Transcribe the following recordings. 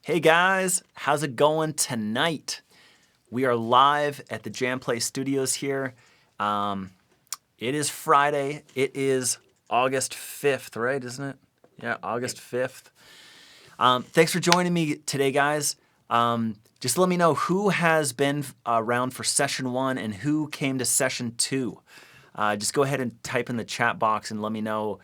Hey guys, how's it going tonight? We are live at the Jam Play Studios here. It is Friday. It is August 5th, right? Isn't it? Yeah, August 5th. Thanks for joining me today, guys. Just let me know who has been around for session 1 and who came to session 2. Just go ahead and type in the chat box and let me know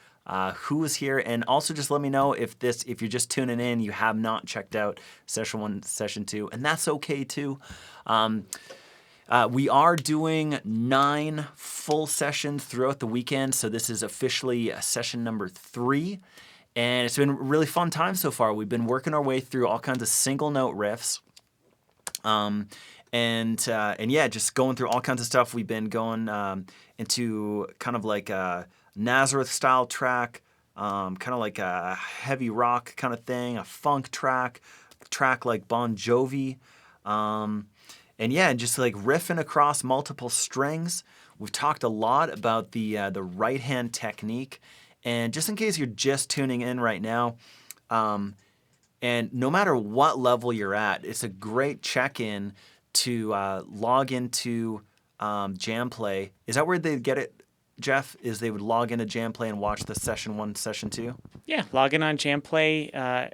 who is here, and also just let me know if you're just tuning in, you have not checked out session 1, session 2, and that's okay too. We are doing 9 full sessions throughout the weekend, so this is officially session number 3, and it's been a really fun time so far. We've been working our way through all kinds of single note riffs. And yeah, just going through all kinds of stuff. We've been going into kind of like a Nazareth style track, kind of like a heavy rock kind of thing, a funk track like Bon Jovi, and yeah, just like riffing across multiple strings. We've talked a lot about the right hand technique, and just in case you're just tuning in right now. And no matter what level you're at, it's a great check-in to log into JamPlay. Is that where they get it, Jeff? Is they would log into JamPlay and watch the session 1, session 2? Yeah, log in on JamPlay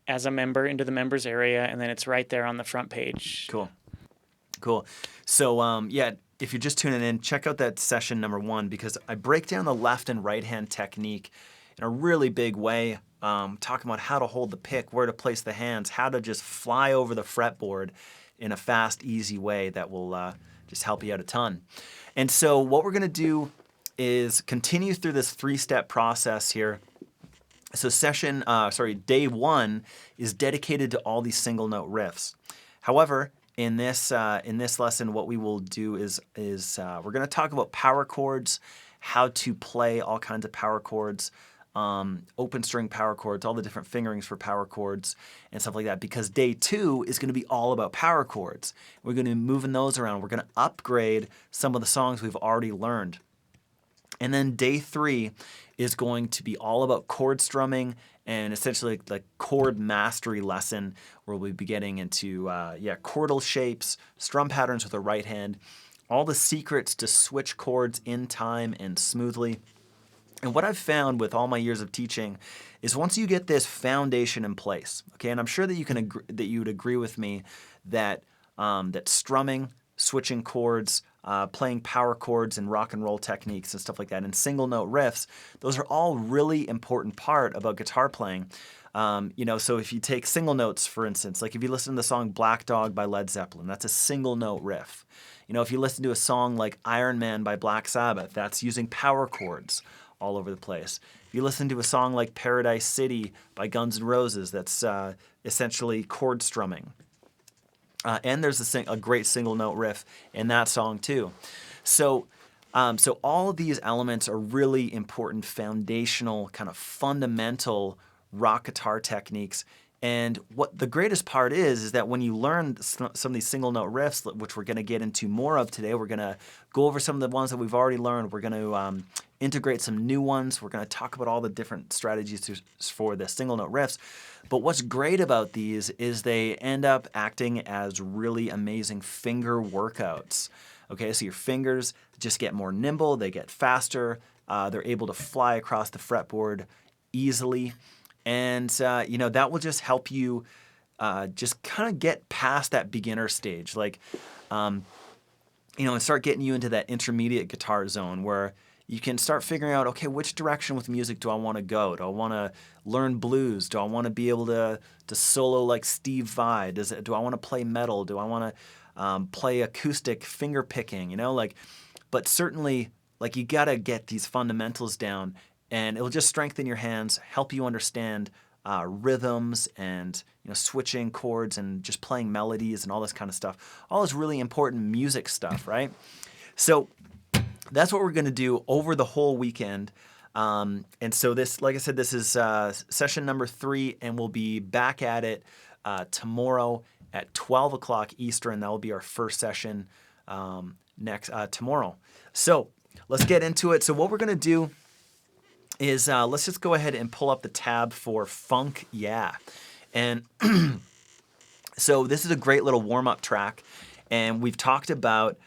as a member into the members area, and then it's right there on the front page. Cool. So yeah, if you're just tuning in, check out that session number 1 because I break down the left and right hand technique in a really big way. Talking about how to hold the pick, where to place the hands, how to just fly over the fretboard in a fast, easy way that will just help you out a ton. And so what we're going to do is continue through this 3-step process here. So day 1 is dedicated to all these single note riffs. However, in this lesson, what we will do is we're going to talk about power chords, how to play all kinds of power chords, open string power chords, all the different fingerings for power chords and stuff like that, because day 2 is going to be all about power chords. We're going to be moving those around. We're going to upgrade some of the songs we've already learned. And then day 3 is going to be all about chord strumming and essentially like chord mastery lesson, where we'll be getting into chordal shapes, strum patterns with the right hand, all the secrets to switch chords in time and smoothly. And what I've found with all my years of teaching is once you get this foundation in place, okay, and I'm sure that you would agree with me that that strumming, switching chords, playing power chords and rock and roll techniques and stuff like that, and single note riffs, those are all really important part about guitar playing. So if you take single notes, for instance, like if you listen to the song Black Dog by Led Zeppelin, that's a single note riff. If you listen to a song like Iron Man by Black Sabbath, that's using power chords all over the place. If you listen to a song like Paradise City by Guns N' Roses, that's essentially chord strumming. And there's a great single note riff in that song too. So all of these elements are really important, foundational, kind of fundamental rock guitar techniques. And what the greatest part is that when you learn some of these single note riffs, which we're going to get into more of today, we're going to go over some of the ones that we've already learned. We're going to integrate some new ones. We're going to talk about all the different strategies for the single note riffs. But what's great about these is they end up acting as really amazing finger workouts. Okay, so your fingers just get more nimble, they get faster, they're able to fly across the fretboard easily. And, that will just help you just kind of get past that beginner stage. And start getting you into that intermediate guitar zone where you can start figuring out, okay, which direction with music do I want to go? Do I want to learn blues? Do I want to be able to solo like Steve Vai? Do I want to play metal? Do I want to play acoustic finger picking? But certainly, you got to get these fundamentals down. And it'll just strengthen your hands, help you understand rhythms and switching chords and just playing melodies and all this kind of stuff. All this really important music stuff, right? So that's what we're going to do over the whole weekend. And so this, like I said, this is session number 3, and we'll be back at it tomorrow at 12 o'clock Eastern. That will be our first session tomorrow. So let's get into it. So what we're going to do is let's just go ahead and pull up the tab for Funk Yeah. And So this is a great little warm-up track, and we've talked about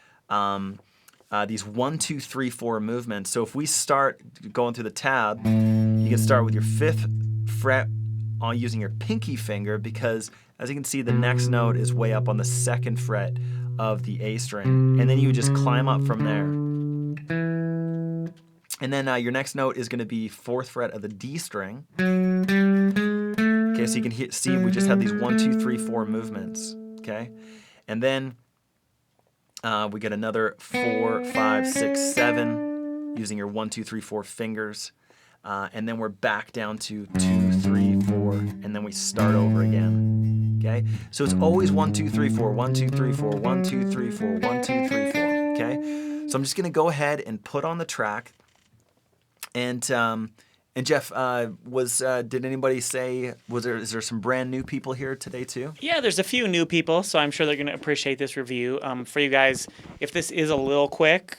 these 1, 2, 3, 4 movements. So if we start going through the tab, you can start with your 5th fret on using your pinky finger, because as you can see, the next note is way up on the 2nd fret of the A string, and then you would just climb up from there. And then your next note is going to be 4th fret of the D string. Okay, so you can see we just have these 1, 2, 3, 4 movements. Okay, and then we get another 4, 5, 6, 7 using your 1, 2, 3, 4 fingers. And then we're back down to 2, 3, 4, and then we start over again. Okay, so it's always 1, 2, 3, 4, 1, 2, 3, 4, 1, 2, 3, 4, 1, 2, 3, 4. Okay, so I'm just gonna go ahead and put on the track. And Jeff, did anybody say, is there some brand new people here today too? Yeah, there's a few new people, so I'm sure they're going to appreciate this review. For you guys, if this is a little quick,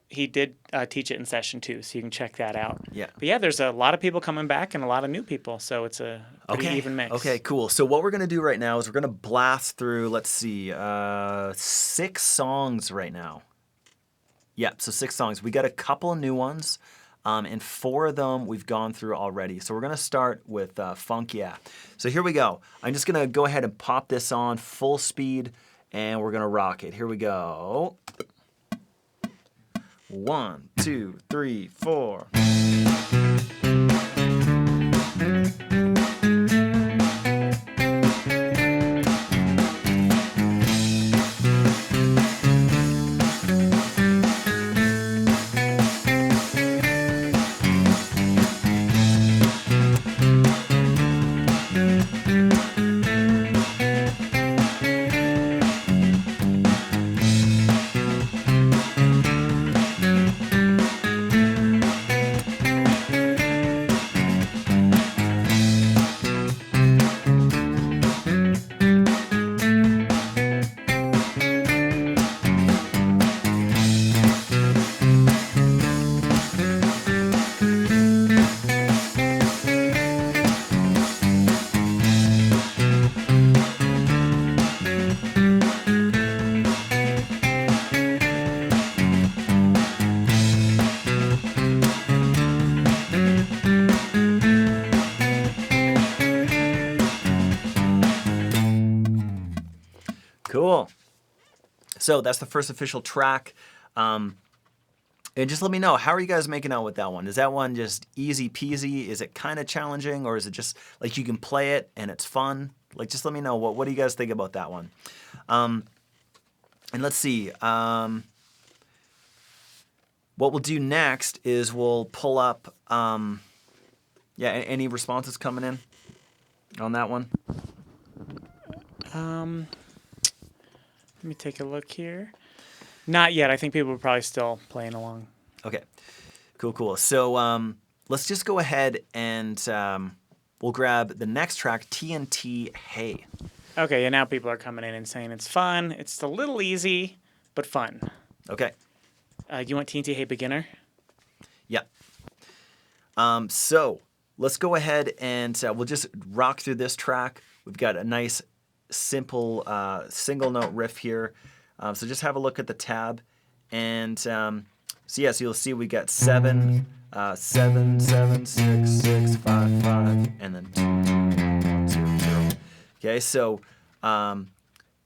he did teach it in session 2, so you can check that out. Yeah. But yeah, there's a lot of people coming back and a lot of new people, so it's a pretty even mix. Okay, cool. So what we're going to do right now is we're going to blast through, let's see, 6 songs right now. Yep, so 6 songs. We got a couple of new ones. And 4 of them we've gone through already. So we're going to start with Funk Yeah. So here we go. I'm just going to go ahead and pop this on full speed, and we're going to rock it. Here we go. 1, 2, 3, 4. Cool. So that's the first official track. And just let me know, how are you guys making out with that one? Is that one just easy peasy? Is it kind of challenging, or is it just like you can play it and it's fun? Like, just let me know, what do you guys think about that one? And let's see. What we'll do next is we'll pull up, any responses coming in on that one? Let me take a look here. Not yet. I think people are probably still playing along. Okay, cool. So let's just go ahead and we'll grab the next track, TNT Hey. Okay, and now people are coming in and saying it's fun. It's a little easy, but fun. Okay. You want TNT Hey Beginner? Yeah. So let's go ahead and we'll just rock through this track. We've got a nice, simple single note riff here. So just have a look at the tab. And so you'll see we got 7, 7, 7, 6, 6, 5, 5, and then 2, 1, 0, 0. Okay, so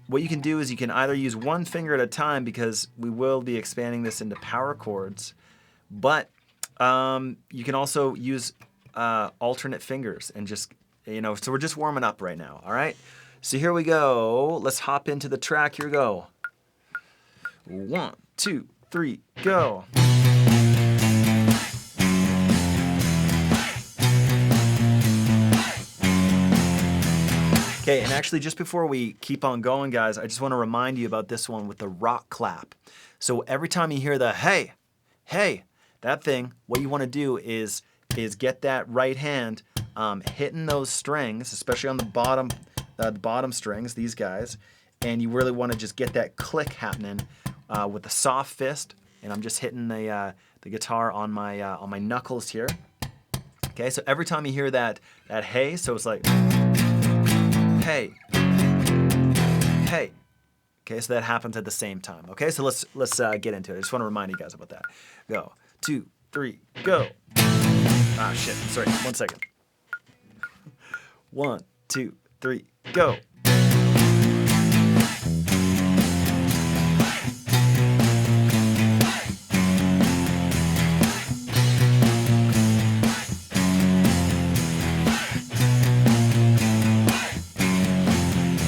what you can do is you can either use one finger at a time, because we will be expanding this into power chords, but you can also use alternate fingers and just, so we're just warming up right now, all right? So here we go. Let's hop into the track. Here we go. 1, 2, 3, go. Okay, and actually just before we keep on going, guys, I just want to remind you about this one with the rock clap. So every time you hear the hey, that thing, what you want to do is get that right hand hitting those strings, especially on the bottom strings, these guys, and you really want to just get that click happening with the soft fist. And I'm just hitting the guitar on my knuckles here. Okay, so every time you hear that hey, so it's like hey. hey. Okay, so that happens at the same time. Okay, so let's get into it. I just want to remind you guys about that. Go, 2, 3, go. Ah, shit. Sorry. 1 second. 1, 2, 3, go.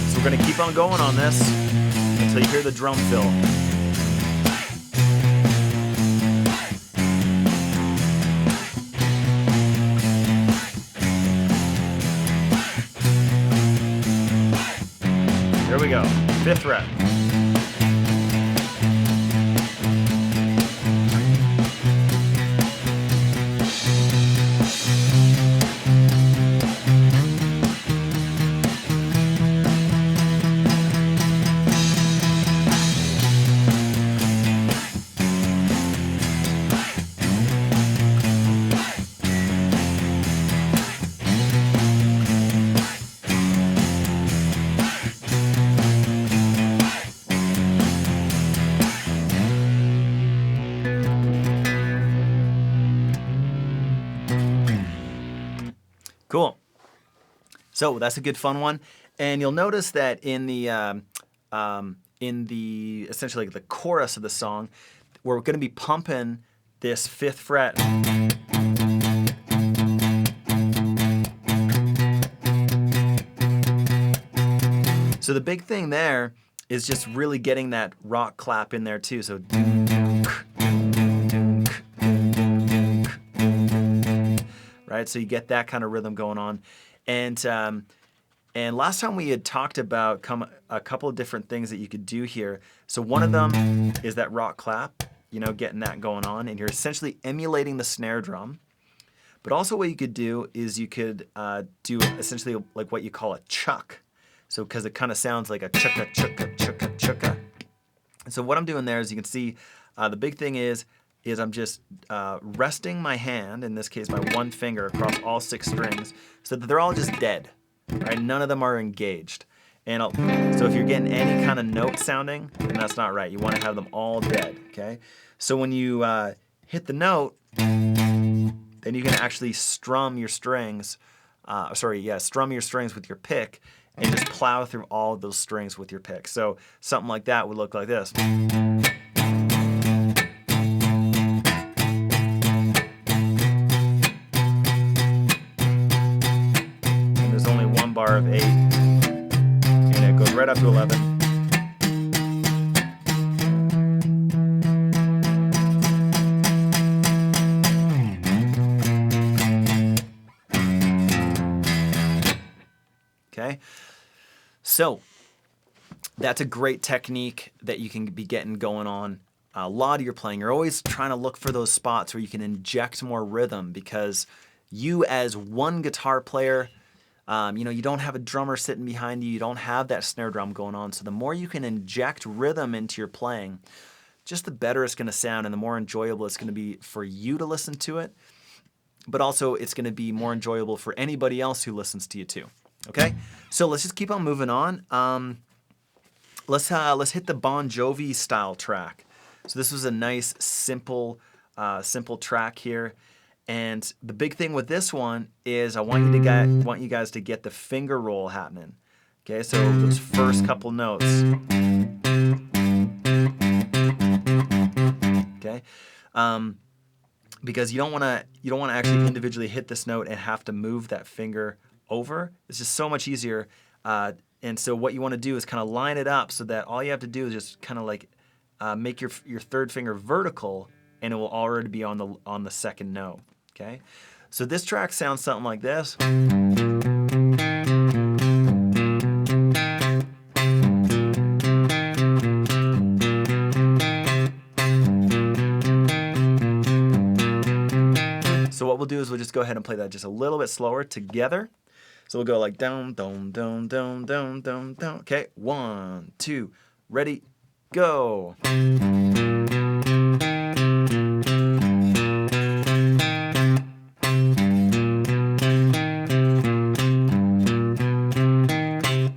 So we're gonna keep on going on this until you hear the drum fill. Here we go. 5th fret. Cool. So that's a good fun one, and you'll notice that in the essentially the chorus of the song, we're going to be pumping this 5th fret. So the big thing there is just really getting that rock clap in there too. So right, so you get that kind of rhythm going on, and last time we had talked about a couple of different things that you could do here. So one of them is that rock clap, you know, getting that going on, and you're essentially emulating the snare drum. But also what you could do is you could do essentially like what you call a chuck. So because it kind of sounds like a chukka, chukka, chukka, chukka. And so what I'm doing there is you can see the big thing is I'm just resting my hand, in this case my one finger, across all 6 strings so that they're all just dead, right? None of them are engaged. And so if you're getting any kind of note sounding, then that's not right. You want to have them all dead, okay? So when you hit the note, then you can actually strum your strings, strum your strings with your pick and just plow through all of those strings with your pick. So something like that would look like this. And there's only 1 bar of 8, and it goes right up to 11. Okay, so that's a great technique that you can be getting going on a lot of your playing. You're always trying to look for those spots where you can inject more rhythm, because you as one guitar player, you don't have a drummer sitting behind you. You don't have that snare drum going on. So the more you can inject rhythm into your playing, just the better it's going to sound and the more enjoyable it's going to be for you to listen to it. But also it's going to be more enjoyable for anybody else who listens to you too. Okay, so let's just keep on moving on. Let's hit the Bon Jovi style track. So this was a nice, simple track here, and the big thing with this one is I want you guys to get the finger roll happening. Okay, so those first couple notes. Okay, because you don't want to actually individually hit this note and have to move that finger over. It's just so much easier. And so what you want to do is kind of line it up so that all you have to do is just kind of like make your 3rd finger vertical, and it will already be on the 2nd note. Okay, so this track sounds something like this. So what we'll do is we'll just go ahead and play that just a little bit slower together. So we'll go like down, down, down, down, down, down, down. Okay, 1, 2, ready, go.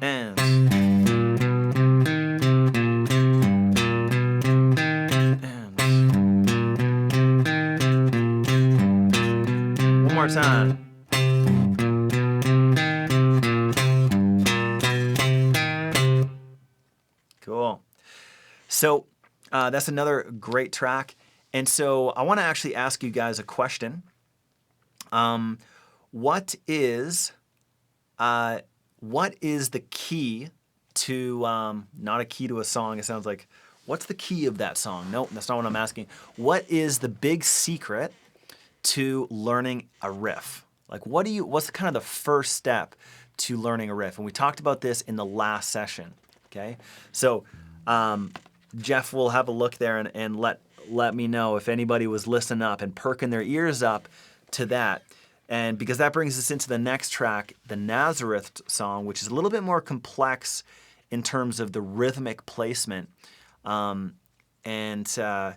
And time. Cool. So that's another great track. And so I want to actually ask you guys a question. What is the key to not a key to a song? It sounds like, what's the key of that song? Nope, that's not what I'm asking. What is the big secret to learning a riff? Like, what's kind of the first step to learning a riff? And we talked about this in the last session. Okay, so Jeff will have a look there and let me know if anybody was listening up and perking their ears up to that. And because that brings us into the next track, the Nazareth song, which is a little bit more complex in terms of the rhythmic placement. And yeah,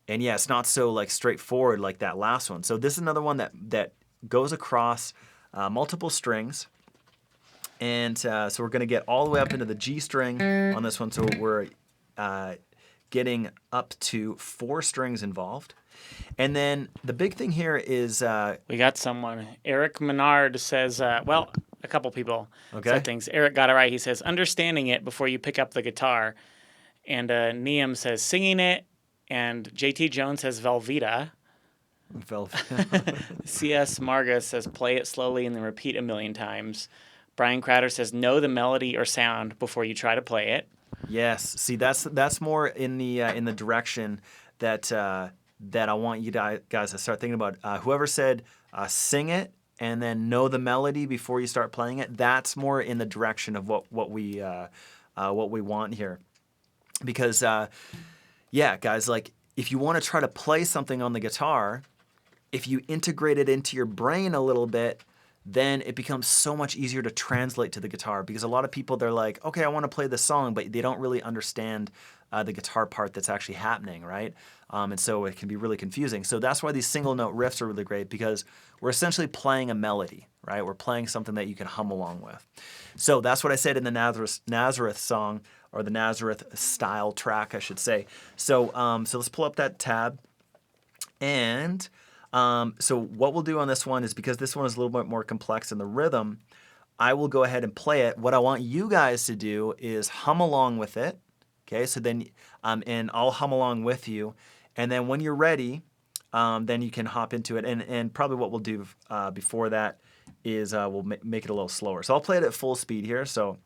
it's not so like straightforward like that last one. So this is another one that goes across multiple strings. And so we're going to get all the way up into the G string on this one. So we're getting up to 4 strings involved. And then the big thing here is... we got someone. Eric Menard says, well, a couple people said things. Eric got it right. He says, understanding it before you pick up the guitar. And Neam says, singing it. And JT Jones says, Velveeta. CS Marga says, play it slowly and then repeat a million times. Brian Crowder says, know the melody or sound before you try to play it. Yes. See, that's more in the direction that I want you guys to start thinking about. Whoever said sing it and then know the melody before you start playing it, that's more in the direction of what we want here. Because yeah, guys, like if you want to try to play something on the guitar, if you integrate it into your brain a little bit, then it becomes so much easier to translate to the guitar, because a lot of people, they're like, okay, I want to play this song, but they don't really understand the guitar part that's actually happening, right? And so it can be really confusing. So that's why these single note riffs are really great, because we're essentially playing a melody, right? We're playing something that you can hum along with. So that's what I said in the Nazareth song, or the Nazareth style track, I should say. So so let's pull up that tab. And so what we'll do on this one is, because this one is a little bit more complex in the rhythm, I will go ahead and play it. What I want you guys to do is hum along with it. Okay, so then, and I'll hum along with you. And then when you're ready, then you can hop into it. And probably what we'll do before that is we'll make it a little slower. So I'll play it at full speed here. So.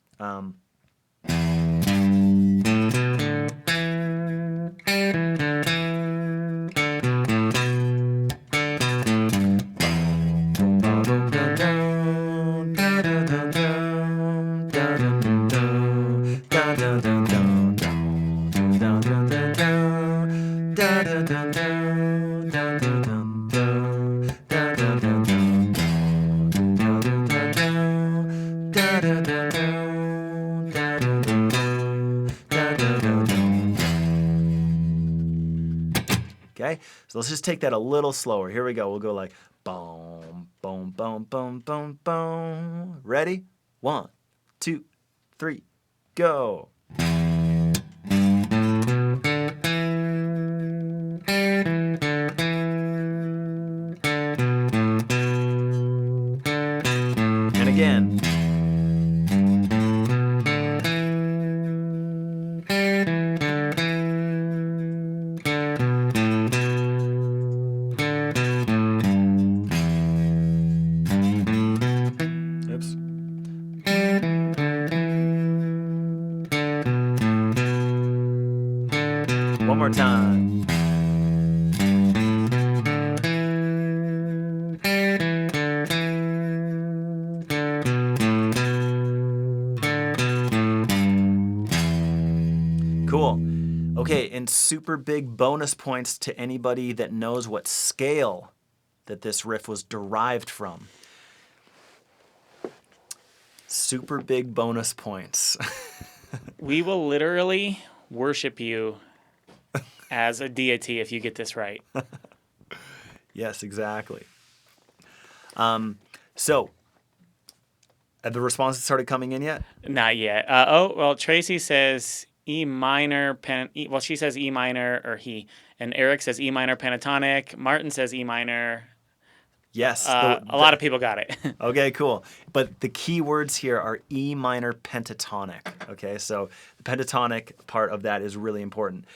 Okay, so let's just take that a little slower. Here we go. We'll go like boom, boom, boom, boom, boom, boom. Ready? 1, 2, 3, go. And again. Oops. One more time. Cool. Okay, and super big bonus points to anybody that knows what scale that this riff was derived from. Super big bonus points. We will literally worship you as a deity if you get this right. Yes, exactly. So, have the responses started coming in yet? Not yet. Oh, well, Tracy says E minor, well, she says E minor, or he, and Eric says E minor pentatonic. Martin says E minor. Yes. A lot of people got it. Okay, cool. But the key words here are E minor pentatonic. Okay, so the pentatonic part of that is really important.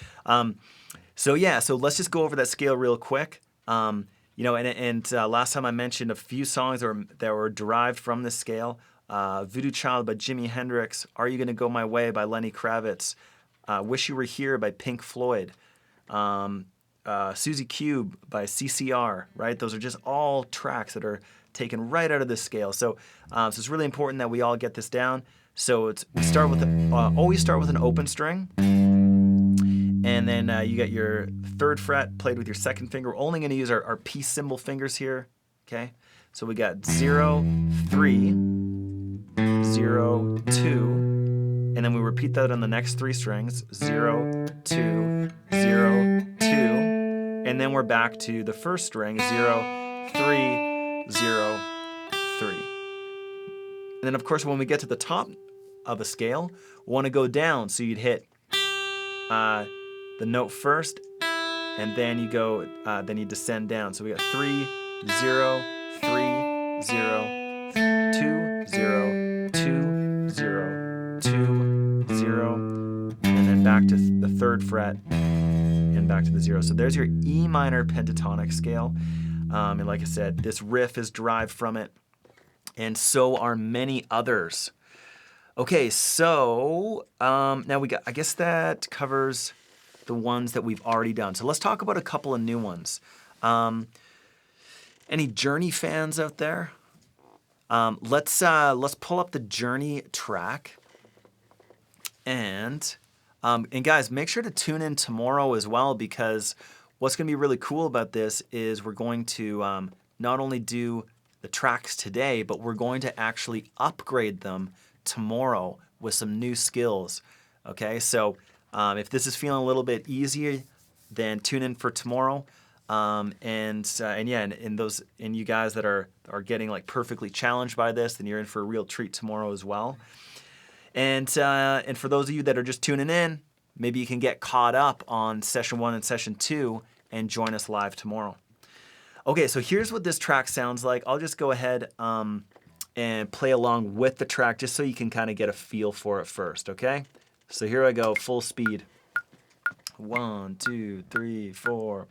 So let's just go over that scale real quick. Last time I mentioned a few songs that were derived from this scale. Voodoo Child by Jimi Hendrix, Are You Gonna Go My Way by Lenny Kravitz, Wish You Were Here by Pink Floyd, Suzy Cube by CCR, right? Those are just all tracks that are taken right out of this scale. So it's really important that we all get this down. So always start with an open string. And then you get your third fret played with your second finger. We're only going to use our P symbol fingers here, okay? So we got 0, 3, 0, 2, and then we repeat that on the next 3 strings, 0, 2, 0, 2, and then we're back to the first string, 0, 3, 0, 3. And then of course when we get to the top of a scale, we want to go down, so you'd hit the note first, and then then you descend down. So we got 3, 0, 3, 0, 2, 0, 2, 0, 2, 0, and then back to the third fret and back to the 0. So there's your E minor pentatonic scale. And like I said, this riff is derived from it, and so are many others. Okay, so now I guess that covers the ones that we've already done. So let's talk about a couple of new ones. Any Journey fans out there? Let's pull up the Journey track, and guys, make sure to tune in tomorrow as well, because what's going to be really cool about this is we're going to not only do the tracks today, but we're going to actually upgrade them tomorrow with some new skills. Okay, so if this is feeling a little bit easier, then tune in for tomorrow. And you guys that are getting like perfectly challenged by this, then you're in for a real treat tomorrow as well. And for those of you that are just tuning in, maybe you can get caught up on session 1 and session 2 and join us live tomorrow. Okay, so here's what this track sounds like. I'll just go ahead and play along with the track just so you can kind of get a feel for it first, okay? So here I go, full speed. 1, 2, 3, 4.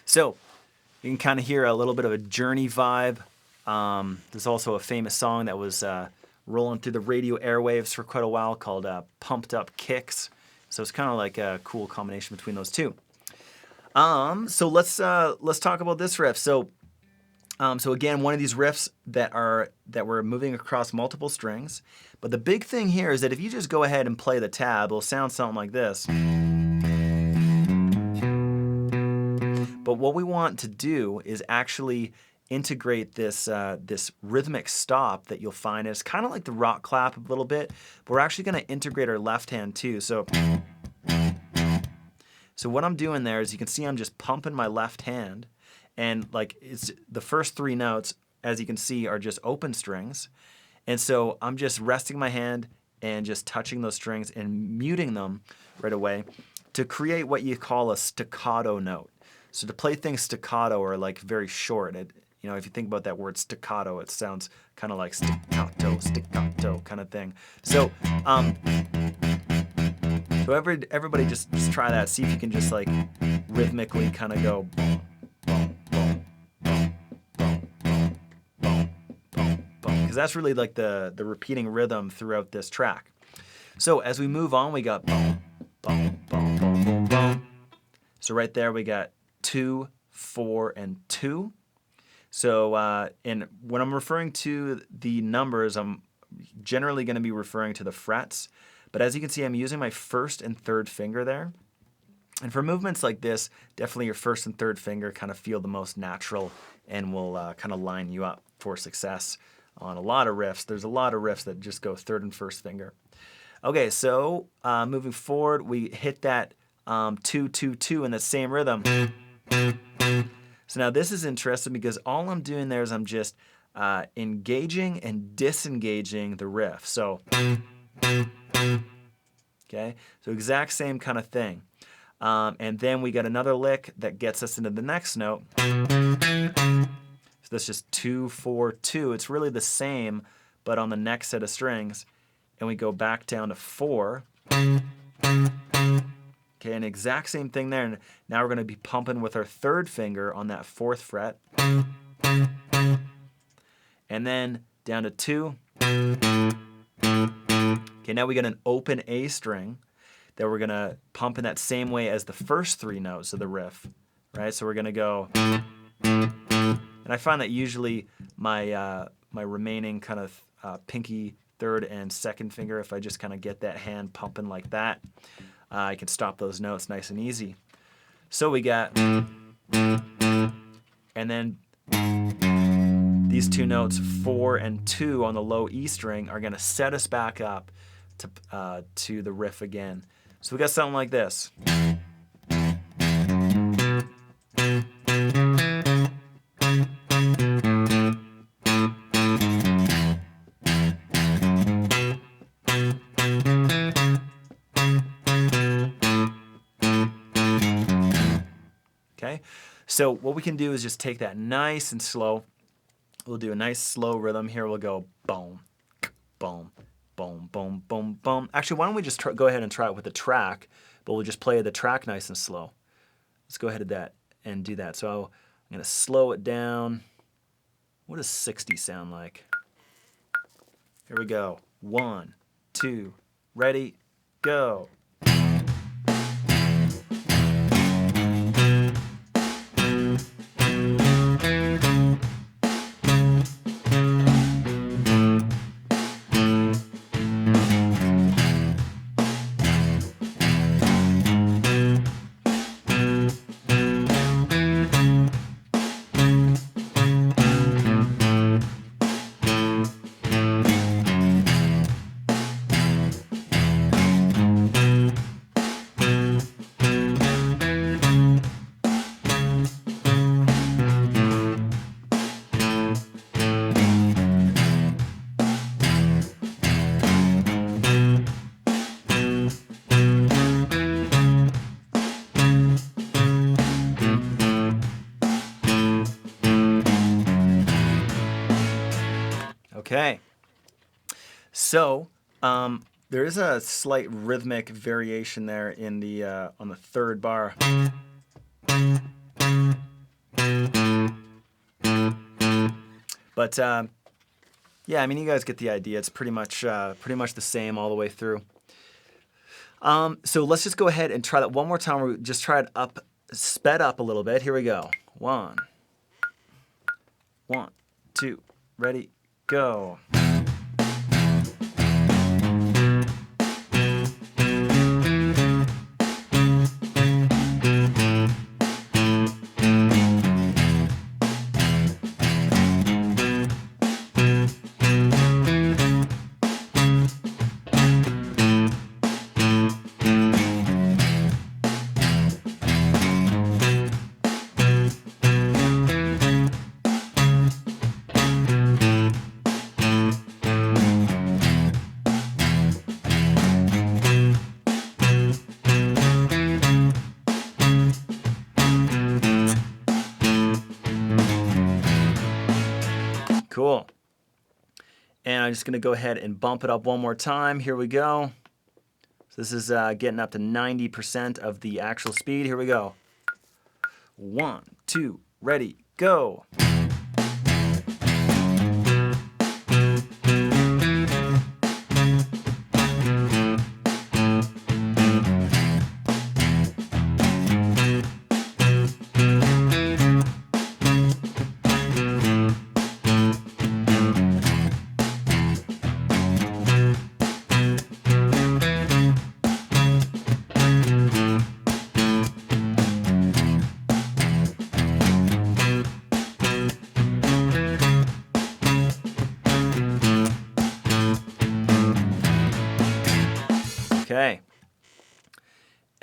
So you can kind of hear a little bit of a Journey vibe. There's also a famous song that was rolling through the radio airwaves for quite a while called Pumped Up Kicks. So it's kind of like a cool combination between those two. So let's talk about this riff. So again, one of these riffs that we're moving across multiple strings. But the big thing here is that if you just go ahead and play the tab, it'll sound something like this. But what we want to do is actually integrate this rhythmic stop that you'll find. It's kind of like the rock clap a little bit, but we're actually going to integrate our left hand too. So what I'm doing there is you can see I'm just pumping my left hand, and like it's the first 3 notes, as you can see, are just open strings. And so I'm just resting my hand and just touching those strings and muting them right away to create what you call a staccato note. So to play things staccato or like very short, if you think about that word staccato, it sounds kind of like staccato kind of thing. So everybody just try that. See if you can just like rhythmically kind of go boom, boom, boom, boom, boom, boom, boom, because that's really like the repeating rhythm throughout this track. So as we move on, we got boom, boom, boom, boom, boom, boom. So right there we got 2, 4, and 2. So and when I'm referring to the numbers, I'm generally going to be referring to the frets. But as you can see, I'm using my first and third finger there. And for movements like this, definitely your first and third finger kind of feel the most natural and will kind of line you up for success on a lot of riffs. There's a lot of riffs that just go third and first finger. Okay, so moving forward, we hit that 2, 2, 2 in the same rhythm. So now this is interesting because all I'm doing there is I'm just engaging and disengaging the riff. So, okay, so exact same kind of thing. And then we got another lick that gets us into the next note. So that's just 2, 4, 2. It's really the same, but on the next set of strings. And we go back down to 4. Okay, and exact same thing there. And now we're going to be pumping with our third finger on that 4th fret. And then down to 2. Okay, now we got an open A string that we're going to pump in that same way as the first 3 notes of the riff, right? So we're going to go, and I find that usually my my remaining kind of pinky third and second finger, if I just kind of get that hand pumping like that, I can stop those notes nice and easy. So we got, and then these 2 notes, 4 and 2 on the low E string, are going to set us back up to the riff again. So we got something like this. Okay, so what we can do is just take that nice and slow. We'll do a nice slow rhythm here. We'll go boom, boom, boom, boom, boom, boom. Actually, why don't we just go ahead and try it with the track, but we'll just play the track nice and slow. Let's go ahead and do that. So I'm going to slow it down. What does 60 sound like? Here we go. 1, 2, ready, go. Okay, so there is a slight rhythmic variation there in the on the third bar. But yeah, I mean, you guys get the idea. It's pretty much the same all the way through. So let's just go ahead and try that one more time. We'll just try it up, sped up a little bit. Here we go. 1, 2, ready, go. Cool. And I'm just going to go ahead and bump it up one more time. Here we go. So this is getting up to 90% of the actual speed. Here we go. 1, 2, ready, go.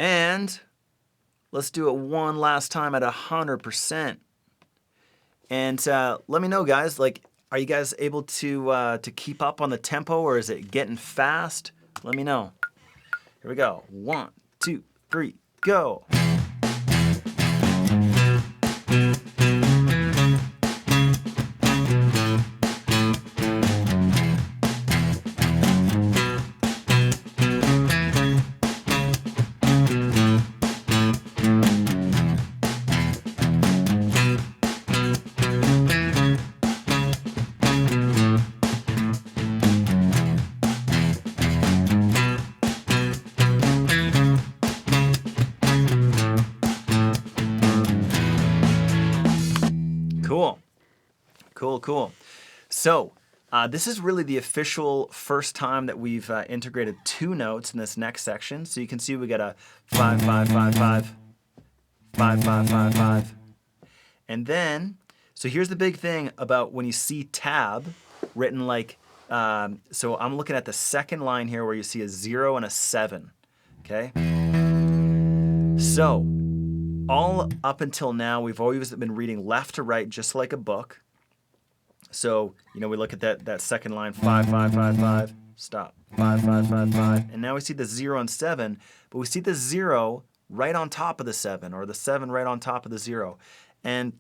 And let's do it one last time at 100%. And let me know, guys, like, are you guys able to keep up on the tempo, or is it getting fast? Let me know. Here we go. 1, 2, 3, go. Cool. So this is really the official first time that we've integrated 2 notes in this next section. So you can see we got a 5, 5, 5, 5, 5, 5, 5, 5. And then, so here's the big thing about when you see tab written like, so I'm looking at the second line here where you see a 0 and a 7, okay? So all up until now, we've always been reading left to right just like a book. So, we look at that second line, 5, 5, 5, 5, stop, 5, 5, 5, 5. And now we see the 0 and 7, but we see the 0 right on top of the 7, or the 7 right on top of the 0. And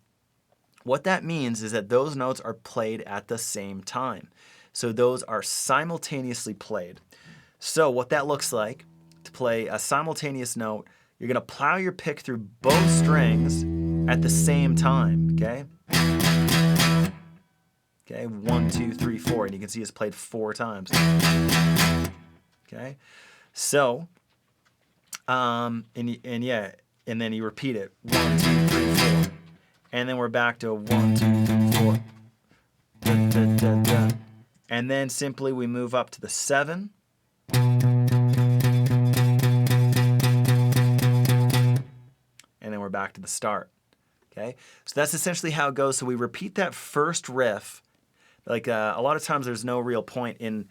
what that means is that those notes are played at the same time. So those are simultaneously played. So what that looks like, to play a simultaneous note, you're going to plow your pick through both strings at the same time, okay? Okay, 1, 2, 3, 4, and you can see it's played 4 times. Okay, so, and then you repeat it, 1, 2, 3, 4, and then we're back to 1, 2, 3, 4, da, da, da, da. And then simply we move up to the 7, and then we're back to the start. Okay, so that's essentially how it goes. So we repeat that first riff. Like a lot of times, there's no real point in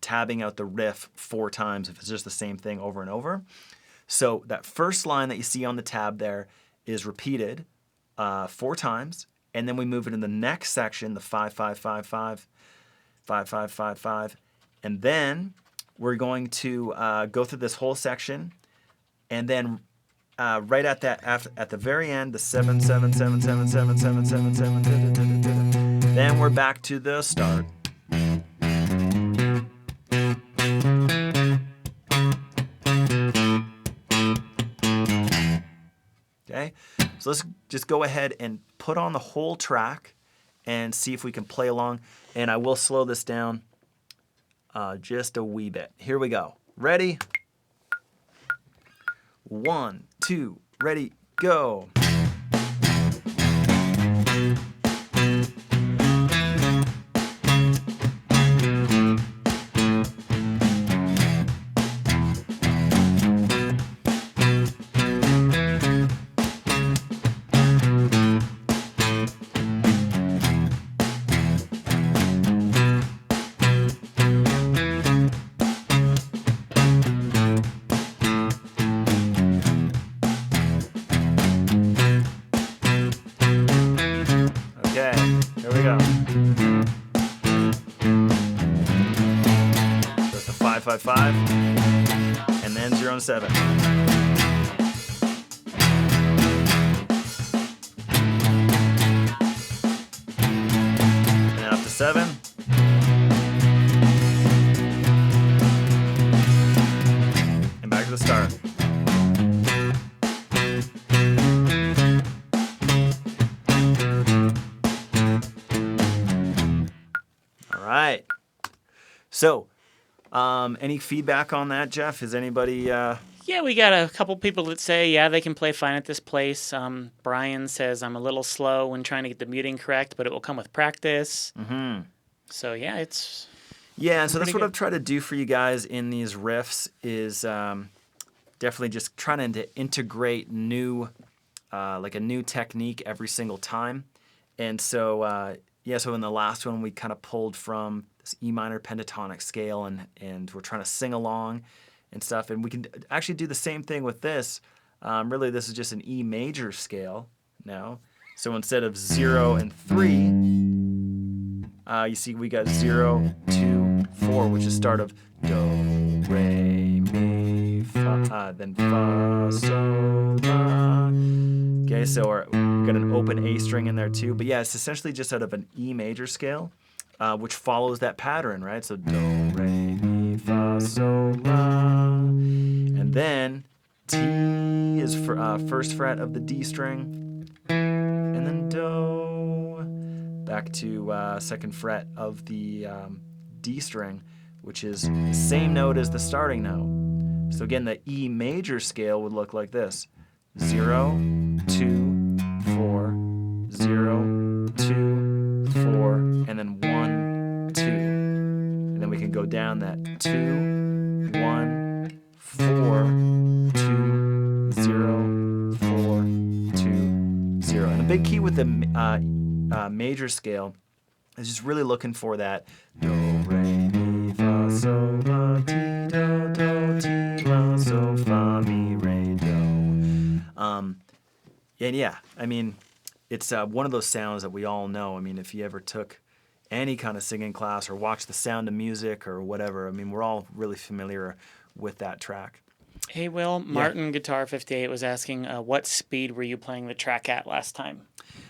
tabbing out the riff 4 times if it's just the same thing over and over. So that first line that you see on the tab there is repeated 4 times, and then we move it in the next section, the 5, 5, 5, 5, 5, 5, 5, 5, and then we're going to go through this whole section, and then right at the very end, the 7, 7, 7, 7, 7, 7, 7, 7, da, da, da, da, da. Then we're back to the start. Okay, so let's just go ahead and put on the whole track and see if we can play along. And I will slow this down just a wee bit. Here we go. Ready? 1, 2, ready, go. Here we go. So it's the 5, 5, 5, and then 0 and 7. And then up to 7. And back to the start. Right. So, any feedback on that, Jeff? Is anybody? Yeah, we got a couple people that say, yeah, they can play fine at this place. Brian says, I'm a little slow when trying to get the muting correct, but it will come with practice. Mm-hmm. So, yeah, it's... Yeah, so that's what I've tried to do for you guys in these riffs is definitely just trying to integrate like a new technique every single time. And so... yeah, so in the last one, we kind of pulled from this E minor pentatonic scale, and we're trying to sing along and stuff. And we can actually do the same thing with this. Really, this is just an E major scale now. So instead of 0 and 3, you see we got 0, 2, 4, which is start of do, re, mi, fa, then fa, sol, la. Okay, so we got an open A string in there too. But yeah, it's essentially just out of an E major scale, which follows that pattern, right? So do, re, mi, fa, sol, la. And then T is for first fret of the D string, and then do, back to second fret of the D string, which is the same note as the starting note. So again, the E major scale would look like this: 0, 2, 4, 0, 2, 4, and then 1, 2. And then we can go down that 2, 1, 4, 2, 0, 4, 2, 0. And the big key with the major scale is just really looking for that do, re, mi, fa, sol, la, ti, do, ti, la, sol, fa, mi, re, do. And yeah, I mean, it's one of those sounds that we all know. I mean, if you ever took any kind of singing class or watched The Sound of Music or whatever, I mean, we're all really familiar with that track. Hey, Will, Martin Guitar 58 was asking, what speed were you playing the track at last time?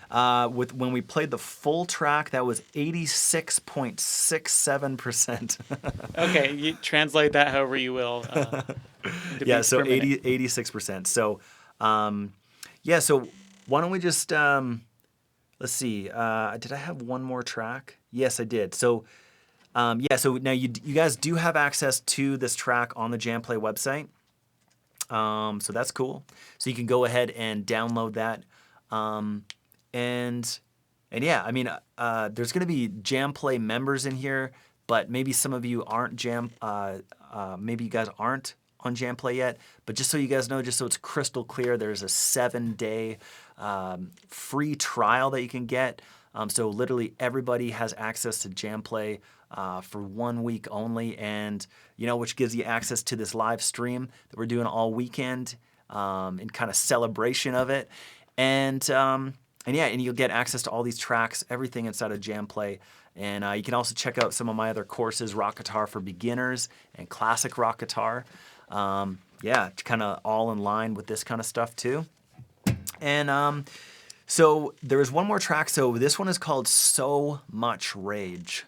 When we played the full track, that was 86.67%. Okay, you translate that however you will. Yeah, so 86%. So, yeah, so why don't we just, let's see, did I have one more track? Yes, I did. So, yeah, so now you guys do have access to this track on the JamPlay website. So that's cool. So you can go ahead and download that. And yeah, I mean, there's going to be JamPlay members in here, but maybe some of you aren't maybe you guys aren't on JamPlay yet. But just so you guys know, just so it's crystal clear, there's a 7-day free trial that you can get. So literally everybody has access to JamPlay for 1 week only, and which gives you access to this live stream that we're doing all weekend in kind of celebration of it, and yeah, and you'll get access to all these tracks, everything inside of JamPlay. And you can also check out some of my other courses, Rock Guitar for Beginners and Classic Rock Guitar. Yeah, kind of all in line with this kind of stuff too. And so there is one more track. So this one is called So Much Rage.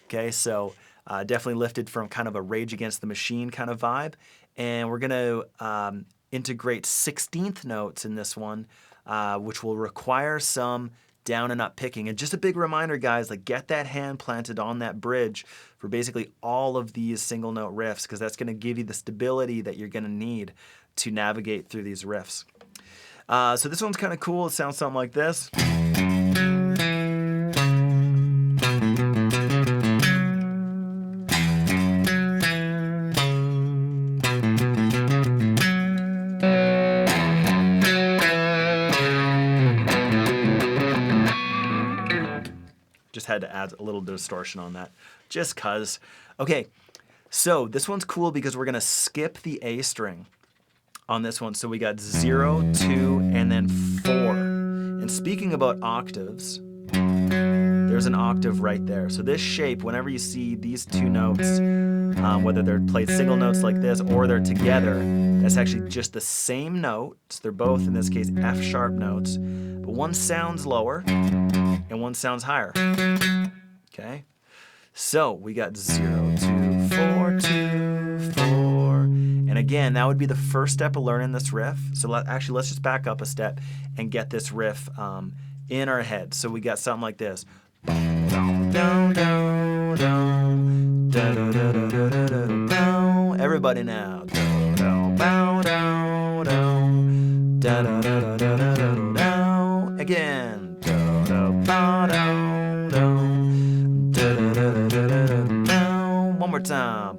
Okay, so definitely lifted from kind of a Rage Against the Machine kind of vibe. And we're going to integrate 16th notes in this one, which will require some down and up picking. And just a big reminder, guys, like get that hand planted on that bridge for basically all of these single note riffs, because that's going to give you the stability that you're going to need to navigate through these riffs. So this one's kind of cool. It sounds something like this. Just had to add a little distortion on that, just cause. Okay, so this one's cool because we're gonna skip the A string on this one. So we got 0, 2, and then 4. And speaking about octaves, there's an octave right there. So this shape, whenever you see these two notes, whether they're played single notes like this or they're together, that's actually just the same note. So they're both, in this case, F sharp notes, but one sounds lower and one sounds higher. Okay, so we got 0, 2, 4, 2, 4, and again, that would be the first step of learning this riff. So let's just back up a step and get this riff in our head. So we got something like this. Everybody now. Again. One more time.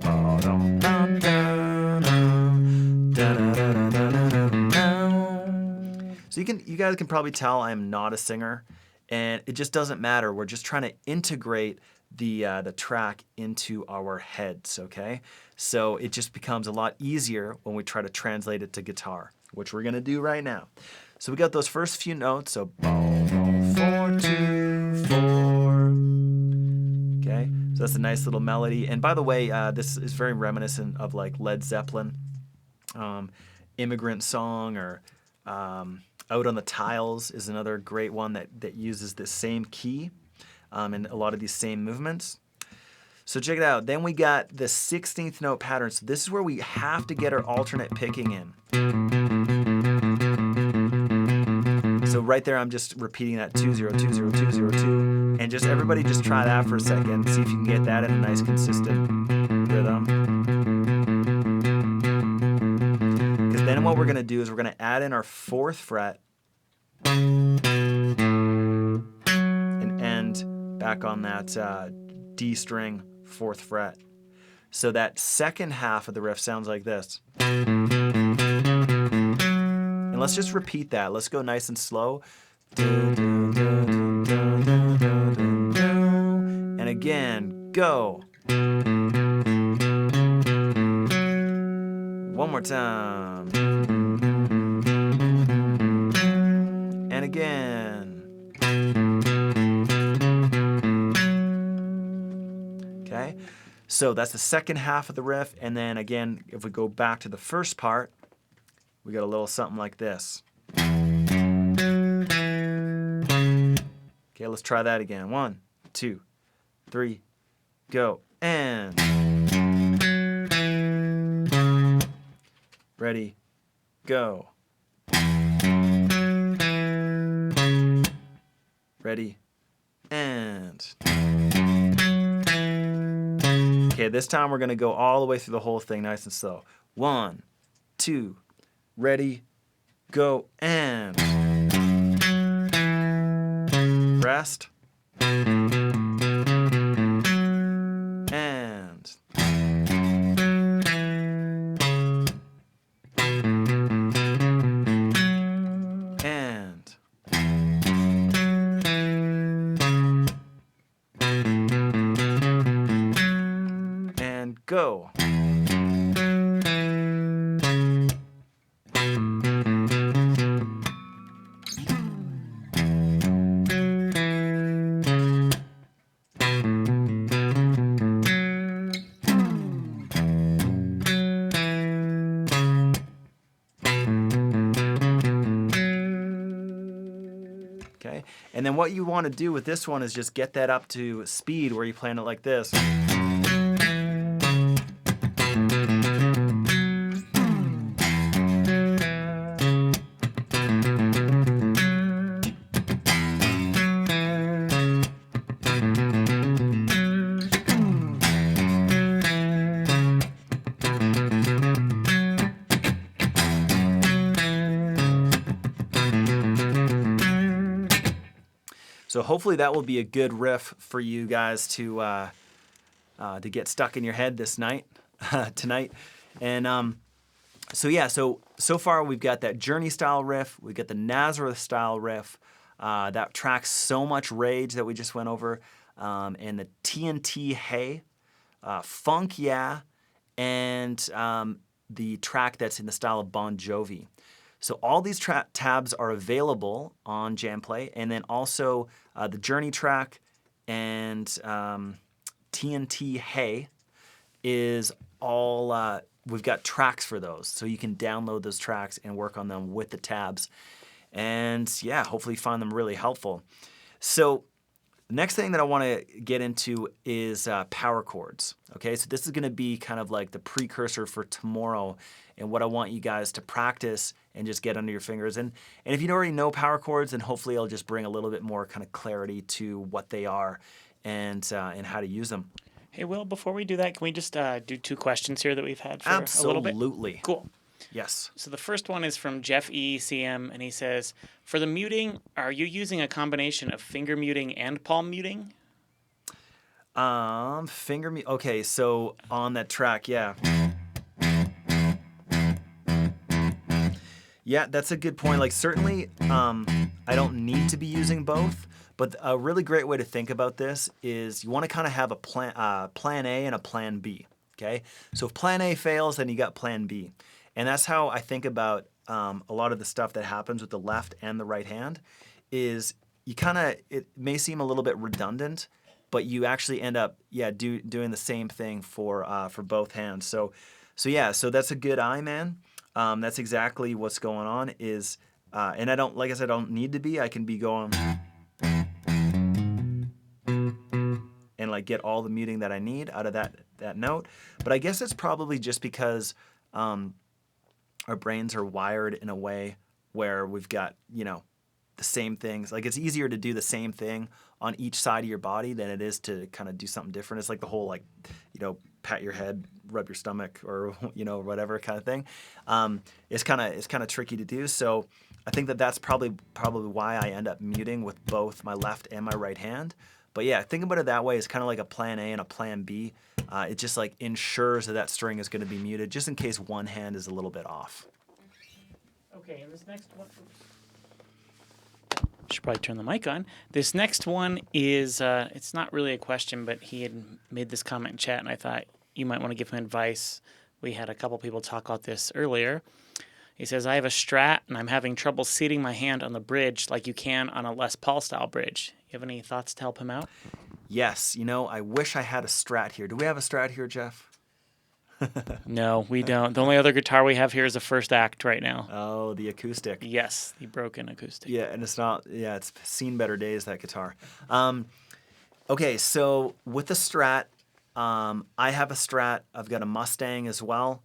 So you guys can probably tell I'm not a singer, and it just doesn't matter. We're just trying to integrate the track into our heads, okay? So it just becomes a lot easier when we try to translate it to guitar, which we're gonna do right now. So we got those first few notes, so bow, bow, 4, 2, 4. Okay, so that's a nice little melody. And by the way, this is very reminiscent of like Led Zeppelin, Immigrant Song, or Out on the Tiles is another great one that uses the same key and a lot of these same movements. So check it out. Then we got the 16th note pattern. So this is where we have to get our alternate picking in. So right there, I'm just repeating that 2 0 2 0 2 0 2, and just everybody just try that for a second. See if you can get that in a nice consistent rhythm. Because then what we're gonna do is we're gonna add in our 4th fret and end back on that D string 4th fret. So that second half of the riff sounds like this. And let's just repeat that. Let's go nice and slow. And again, go. One more time. And again. Okay, so that's the second half of the riff. And then again, if we go back to the first part, we got a little something like this. Okay, let's try that again. 1, 2, 3, go. And ready, go. Ready, and. Okay, this time we're gonna go all the way through the whole thing nice and slow. 1, 2, ready, go, and rest, and go. Okay, and then what you want to do with this one is just get that up to speed where you plan it like this. So hopefully that will be a good riff for you guys to get stuck in your head this night, tonight. And so far we've got that Journey style riff, we got the Nazareth style riff, that tracks So Much Rage that we just went over, and the TNT Hey, Funk Yeah, and the track that's in the style of Bon Jovi. So all these tabs are available on JamPlay, and then also the Journey track and TNT Hey is all, we've got tracks for those. So you can download those tracks and work on them with the tabs. And yeah, hopefully you find them really helpful. So the next thing that I want to get into is power chords. Okay, so this is going to be kind of like the precursor for tomorrow and what I want you guys to practice and just get under your fingers. And if you already know power chords, then hopefully I'll just bring a little bit more kind of clarity to what they are and how to use them. Hey, Will, before we do that, can we just do 2 questions here that we've had for Absolutely. a little bit? Cool. Yes. So the first one is from Jeff ECM, and he says, for the muting, are you using a combination of finger muting and palm muting? Okay, so on that track, yeah. Yeah, that's a good point. Like certainly, I don't need to be using both, but a really great way to think about this is you want to kind of have a plan A and a plan B. Okay, so if plan A fails, then you got plan B, and that's how I think about a lot of the stuff that happens with the left and the right hand. Is you kind of it may seem a little bit redundant, but you actually end up doing the same thing for both hands. So yeah, so that's a good eye, man. That's exactly what's going on. And I don't, like I said, I don't need to be. I can be going and like get all the muting that I need out of that note. But I guess it's probably just because our brains are wired in a way where we've got the same things. Like it's easier to do the same thing on each side of your body than it is to kind of do something different. It's like the whole pat your head, rub your stomach, or whatever kind of thing. It's kind of tricky to do. So I think that's probably why I end up muting with both my left and my right hand. But yeah, think about it that way. It's kind of like a plan A and a plan B. It just like ensures that string is going to be muted just in case one hand is a little bit off. Okay, and this next one. Should probably turn the mic on. This next one is, it's not really a question, but he had made this comment in chat, and I thought you might want to give him advice. We had a couple people talk about this earlier. He says, I have a Strat, and I'm having trouble seating my hand on the bridge like you can on a Les Paul style bridge. You have any thoughts to help him out? Yes. I wish I had a Strat here. Do we have a Strat here, Jeff? No, we don't. The only other guitar we have here is the First Act right now. Oh, the acoustic. Yes, the broken acoustic. Yeah, and it's seen better days, that guitar. Okay, so with the Strat, I have a Strat. I've got a Mustang as well.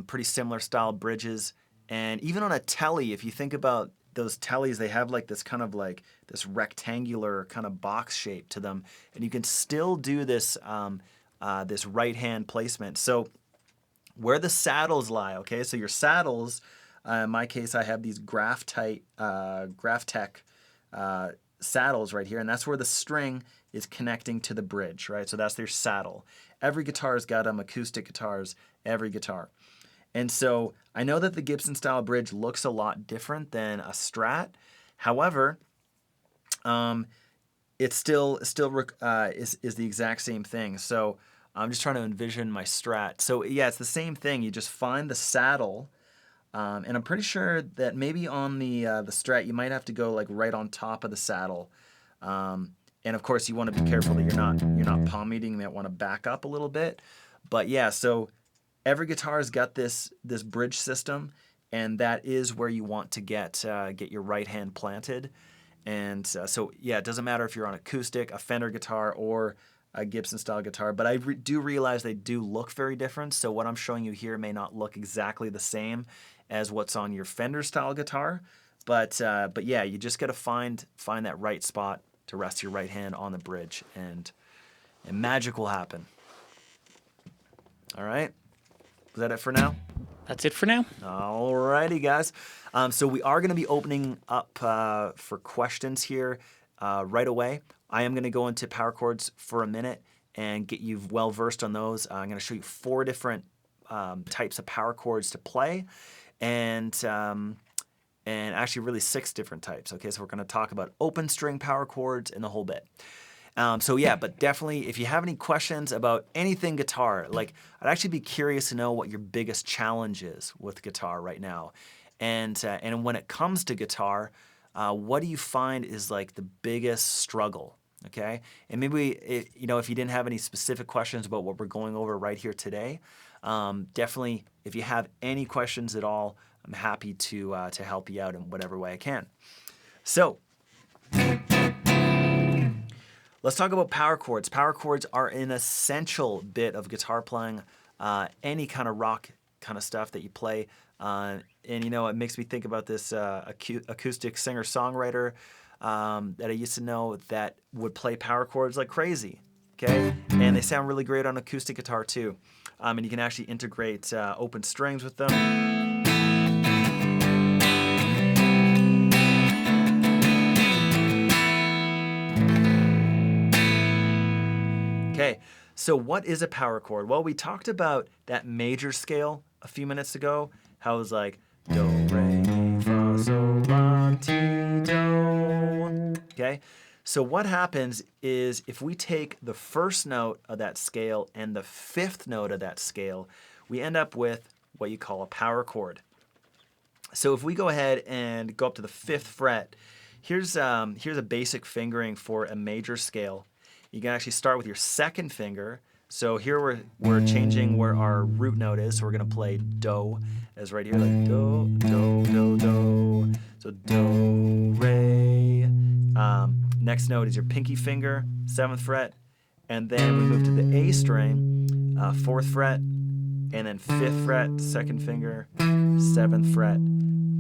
Pretty similar style bridges. And even on a Tele, if you think about those Teles, they have like this kind of like this rectangular kind of box shape to them. And you can still do this, this right hand placement. So where the saddles lie, okay? So your saddles, in my case, I have these Graph-Tech saddles right here, and that's where the string is connecting to the bridge, right? So that's their saddle. Every guitar's got them, acoustic guitars, every guitar. And so I know that the Gibson style bridge looks a lot different than a Strat. However, it still is the exact same thing. So I'm just trying to envision my Strat. So yeah, it's the same thing. You just find the saddle, and I'm pretty sure that maybe on the Strat you might have to go like right on top of the saddle. And of course you want to be careful that you're not palm muting. You might want to back up a little bit. But yeah, so every guitar's got this bridge system, and that is where you want to get your right hand planted. And so yeah, it doesn't matter if you're on acoustic, a Fender guitar, or a Gibson style guitar, but I do realize they do look very different. So what I'm showing you here may not look exactly the same as what's on your Fender style guitar, but yeah, you just got to find that right spot to rest your right hand on the bridge, and magic will happen. All right, is that it for now? That's it for now. Alrighty, guys. So we are going to be opening up for questions here right away. I am going to go into power chords for a minute and get you well versed on those. I'm going to show you 4 different types of power chords to play, and actually really 6 different types. Okay, so we're going to talk about open string power chords and the whole bit. So yeah, but definitely if you have any questions about anything guitar, like I'd actually be curious to know what your biggest challenge is with guitar right now. And when it comes to guitar, what do you find is like the biggest struggle? Okay, and maybe if you didn't have any specific questions about what we're going over right here today, definitely if you have any questions at all, I'm happy to help you out in whatever way I can. So let's talk about power chords. Power chords are an essential bit of guitar playing, any kind of rock kind of stuff that you play. And it makes me think about this acoustic singer-songwriter that I used to know that would play power chords like crazy, okay? And they sound really great on acoustic guitar too. And you can actually integrate open strings with them. Okay, so what is a power chord? Well, we talked about that major scale a few minutes ago, how it was like do, re, mi, sol, la, ti, do. Okay? So what happens is if we take the first note of that scale and the fifth note of that scale, we end up with what you call a power chord. So if we go ahead and go up to the 5th fret, here's a basic fingering for a major scale. You can actually start with your 2nd finger. So here we're changing where our root note is. So we're going to play do as right here, like do, do, do, do. So do, re. Next note is your pinky finger, 7th fret. And then we move to the A string, 4th fret. And then 5th fret, 2nd finger, 7th fret,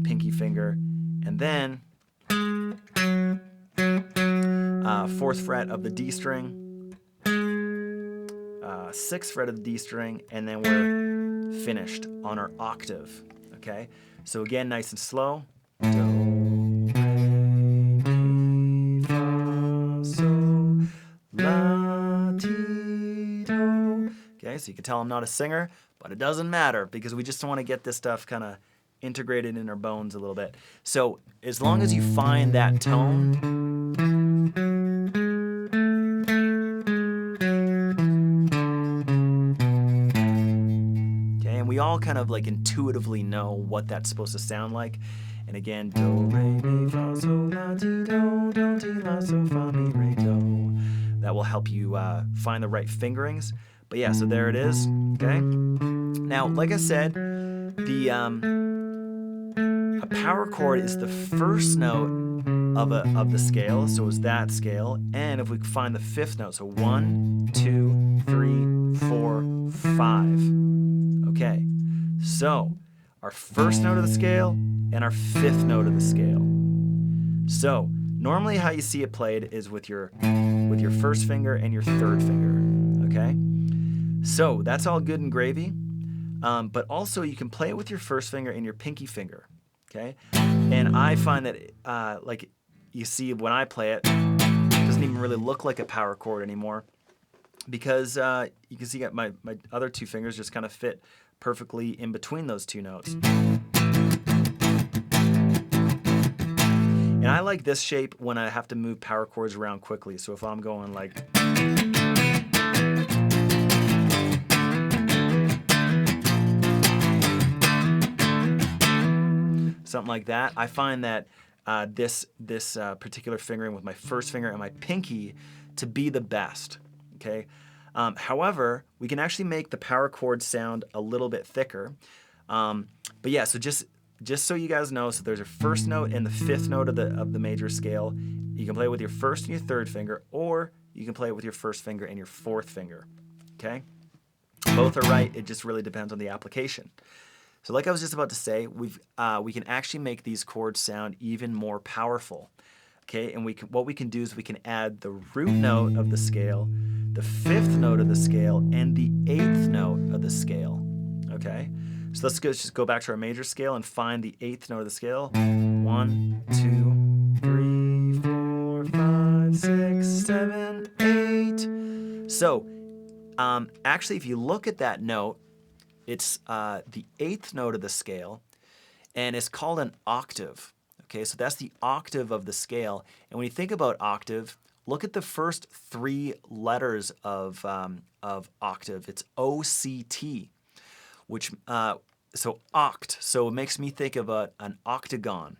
pinky finger. And then 4th fret of the D string, 6th fret of the D string, and then we're finished on our octave. Okay? So again, nice and slow. Do, re, mi, fa, sol, la, ti, do. Okay, so you can tell I'm not a singer, but it doesn't matter because we just want to get this stuff kind of integrated in our bones a little bit. So as long as you find that tone, we all kind of like intuitively know what that's supposed to sound like. And again, do, re, mi, fa, sol, la, ti, do, do, ti, la, sol, fa, mi, re, do. That will help you find the right fingerings. But yeah, so there it is. Okay. Now, like I said, a power chord is the first note of the scale. So it's that scale. And if we find the 5th note, so 1, 2, 3, 4, 5. Okay, so our first note of the scale and our 5th note of the scale. So normally how you see it played is with your 1st finger and your 3rd finger. Okay, so that's all good and gravy. But also you can play it with your 1st finger and your pinky finger. Okay, and I find that like you see when I play it, it doesn't even really look like a power chord anymore. Because you can see my other 2 fingers just kind of fit perfectly in between those 2 notes. And I like this shape when I have to move power chords around quickly. So if I'm going like... something like that, I find that this particular fingering with my 1st finger and my pinky to be the best. Okay. However, we can actually make the power chord sound a little bit thicker. But yeah, so just so you guys know, so there's your 1st note and the 5th note of the major scale. You can play it with your 1st and your 3rd finger, or you can play it with your 1st finger and your 4th finger. Okay? Both are right. It just really depends on the application. So like I was just about to say, we can actually make these chords sound even more powerful. Okay, and what we can do is we can add the root note of the scale, the 5th note of the scale, and the 8th note of the scale. Okay, so let's just go back to our major scale and find the 8th note of the scale. 1, 2, 3, 4, 5, 6, 7, 8. So actually, if you look at that note, it's the 8th note of the scale, and it's called an octave. Okay, so that's the octave of the scale. And when you think about octave, look at the first 3 letters of octave. It's O-C-T, which, so oct. So it makes me think of an octagon,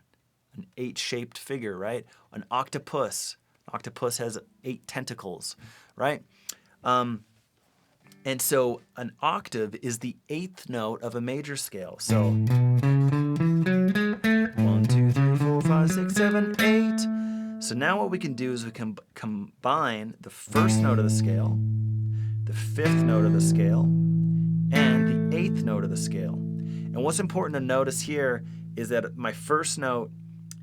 an 8-shaped figure, right? An octopus. An octopus has 8 tentacles, right? And so an octave is the 8th note of a major scale. So 1, 2, 3, 4, 5, 6, 7, 8. So now what we can do is we can combine the 1st note of the scale, the 5th note of the scale, and the 8th note of the scale. And what's important to notice here is that my 1st note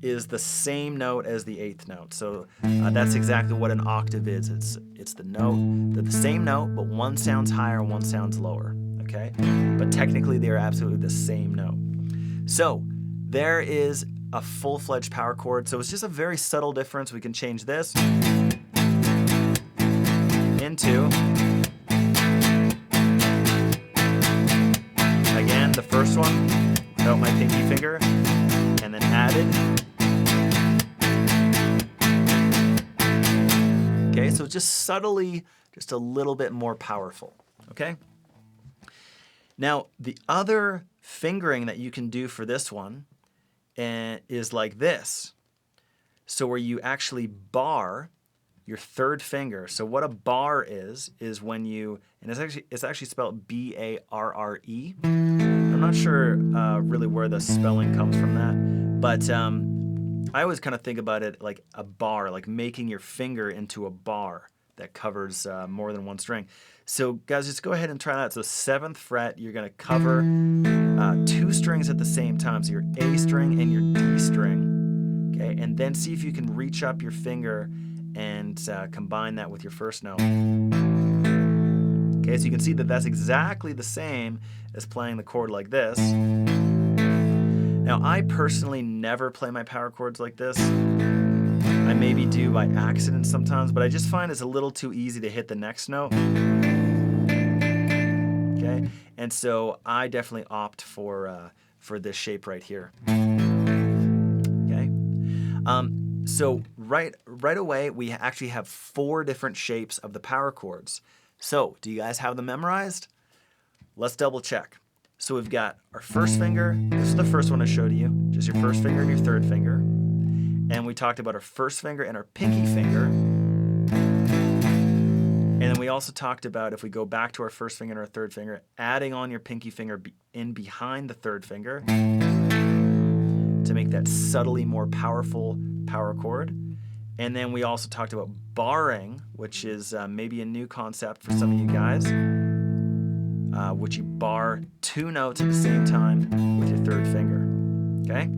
is the same note as the 8th note. So that's exactly what an octave is. It's the note, they're the same note, but one sounds higher and one sounds lower, okay? But technically they are absolutely the same note. So there is a full-fledged power chord. So it's just a very subtle difference. We can change this into, again, the first one without my pinky finger, and then added just subtly, just a little bit more powerful, okay? Now, the other fingering that you can do for this one is like this. So where you actually bar your third finger. So what a bar is when you, and it's actually spelled B-A-R-R-E. I'm not sure really where the spelling comes from that, but I always kind of think about it like a bar, like making your finger into a bar that covers more than one string. So guys, just go ahead and try that. So 7th fret, you're going to cover 2 strings at the same time. So your A string and your D string, okay? And then see if you can reach up your finger and combine that with your first note. Okay, so you can see that that's exactly the same as playing the chord like this. Now, I personally never play my power chords like this. I maybe do by accident sometimes, but I just find it's a little too easy to hit the next note. Okay, and so I definitely opt for this shape right here. Okay, so right away we actually have 4 different shapes of the power chords. So do you guys have them memorized? Let's double check. So we've got our first finger. This is the first one I showed you, just your first finger and your third finger. And we talked about our first finger and our pinky finger. And then we also talked about, if we go back to our first finger and our third finger, adding on your pinky finger in behind the third finger to make that subtly more powerful power chord. And then we also talked about barring, which is maybe a new concept for some of you guys, which you bar 2 notes at the same time with your third finger. Okay?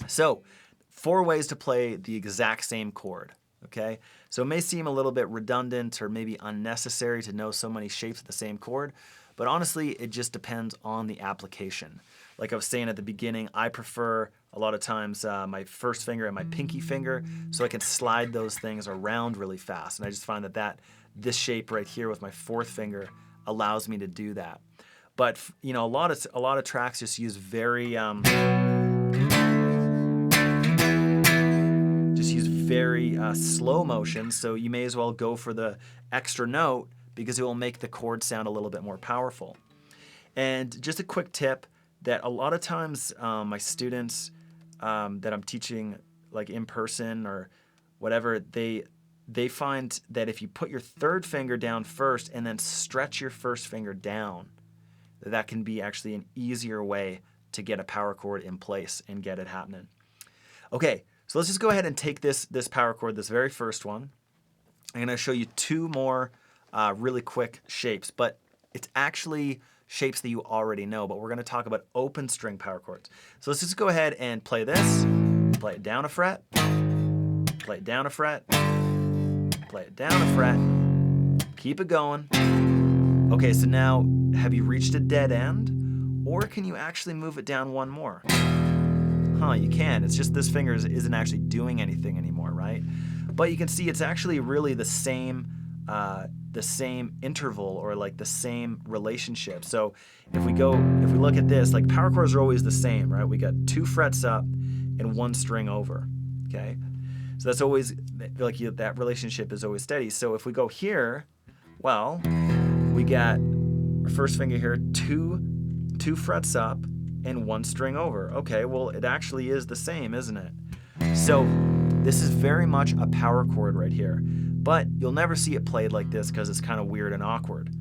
So 4 ways to play the exact same chord. Okay? So it may seem a little bit redundant or maybe unnecessary to know so many shapes of the same chord, but honestly, it just depends on the application. Like I was saying at the beginning, I prefer a lot of times my first finger and my pinky finger, so I can slide those things around really fast. And I just find that this shape right here with my 4th finger allows me to do that. But you know, a lot of tracks just use very slow motion, so you may as well go for the extra note because it will make the chord sound a little bit more powerful. And just a quick tip that a lot of times my students that I'm teaching like in person or whatever, they find that if you put your third finger down first and then stretch your first finger down, that can be actually an easier way to get a power chord in place and get it happening. Okay, so let's just go ahead and take this power chord, this very first one. I'm going to show you 2 more really quick shapes, but it's actually shapes that you already know, but we're going to talk about open string power chords. So let's just go ahead and play this, play it down a fret, play it down a fret, play it down a fret, keep it going. Okay, so now have you reached a dead end, or can you actually move it down 1 more? You can. It's just this finger isn't actually doing anything anymore, right? But you can see it's actually really the same interval or like the same relationship. So if we look at this, like power chords are always the same, right? We got 2 frets up and 1 string over, okay? So that's always, like that relationship is always steady. So if we go here, well, we got our first finger here, 2 frets up and 1 string over. Okay, well, it actually is the same, isn't it? So this is very much a power chord right here, but you'll never see it played like this because it's kind of weird and awkward.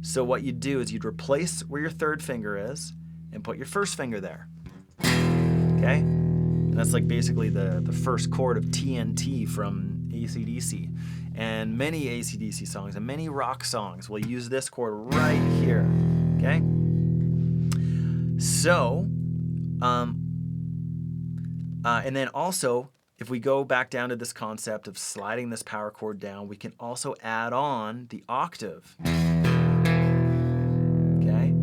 So what you'd do is you'd replace where your third finger is and put your first finger there. Okay? And that's like basically the first chord of TNT from AC/DC. And many AC/DC songs and many rock songs will use this chord right here. Okay? So, and then also, if we go back down to this concept of sliding this power chord down, we can also add on the octave. Okay?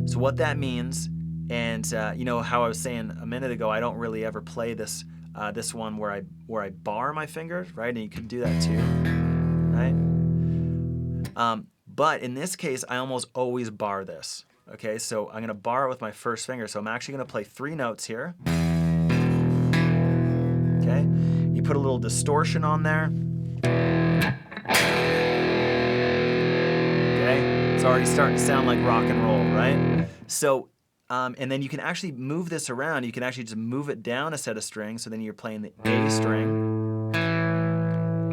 So what that means, and you know how I was saying a minute ago, I don't really ever play this one where I bar my fingers, right? And you can do that too, right? But in this case, I almost always bar this. Okay, so I'm going to bar it with my first finger. So I'm actually going to play 3 notes here. Okay, you put a little distortion on there. It's already starting to sound like rock and roll, right? So, and then you can actually move this around. You can actually just move it down a set of strings. So then you're playing the A string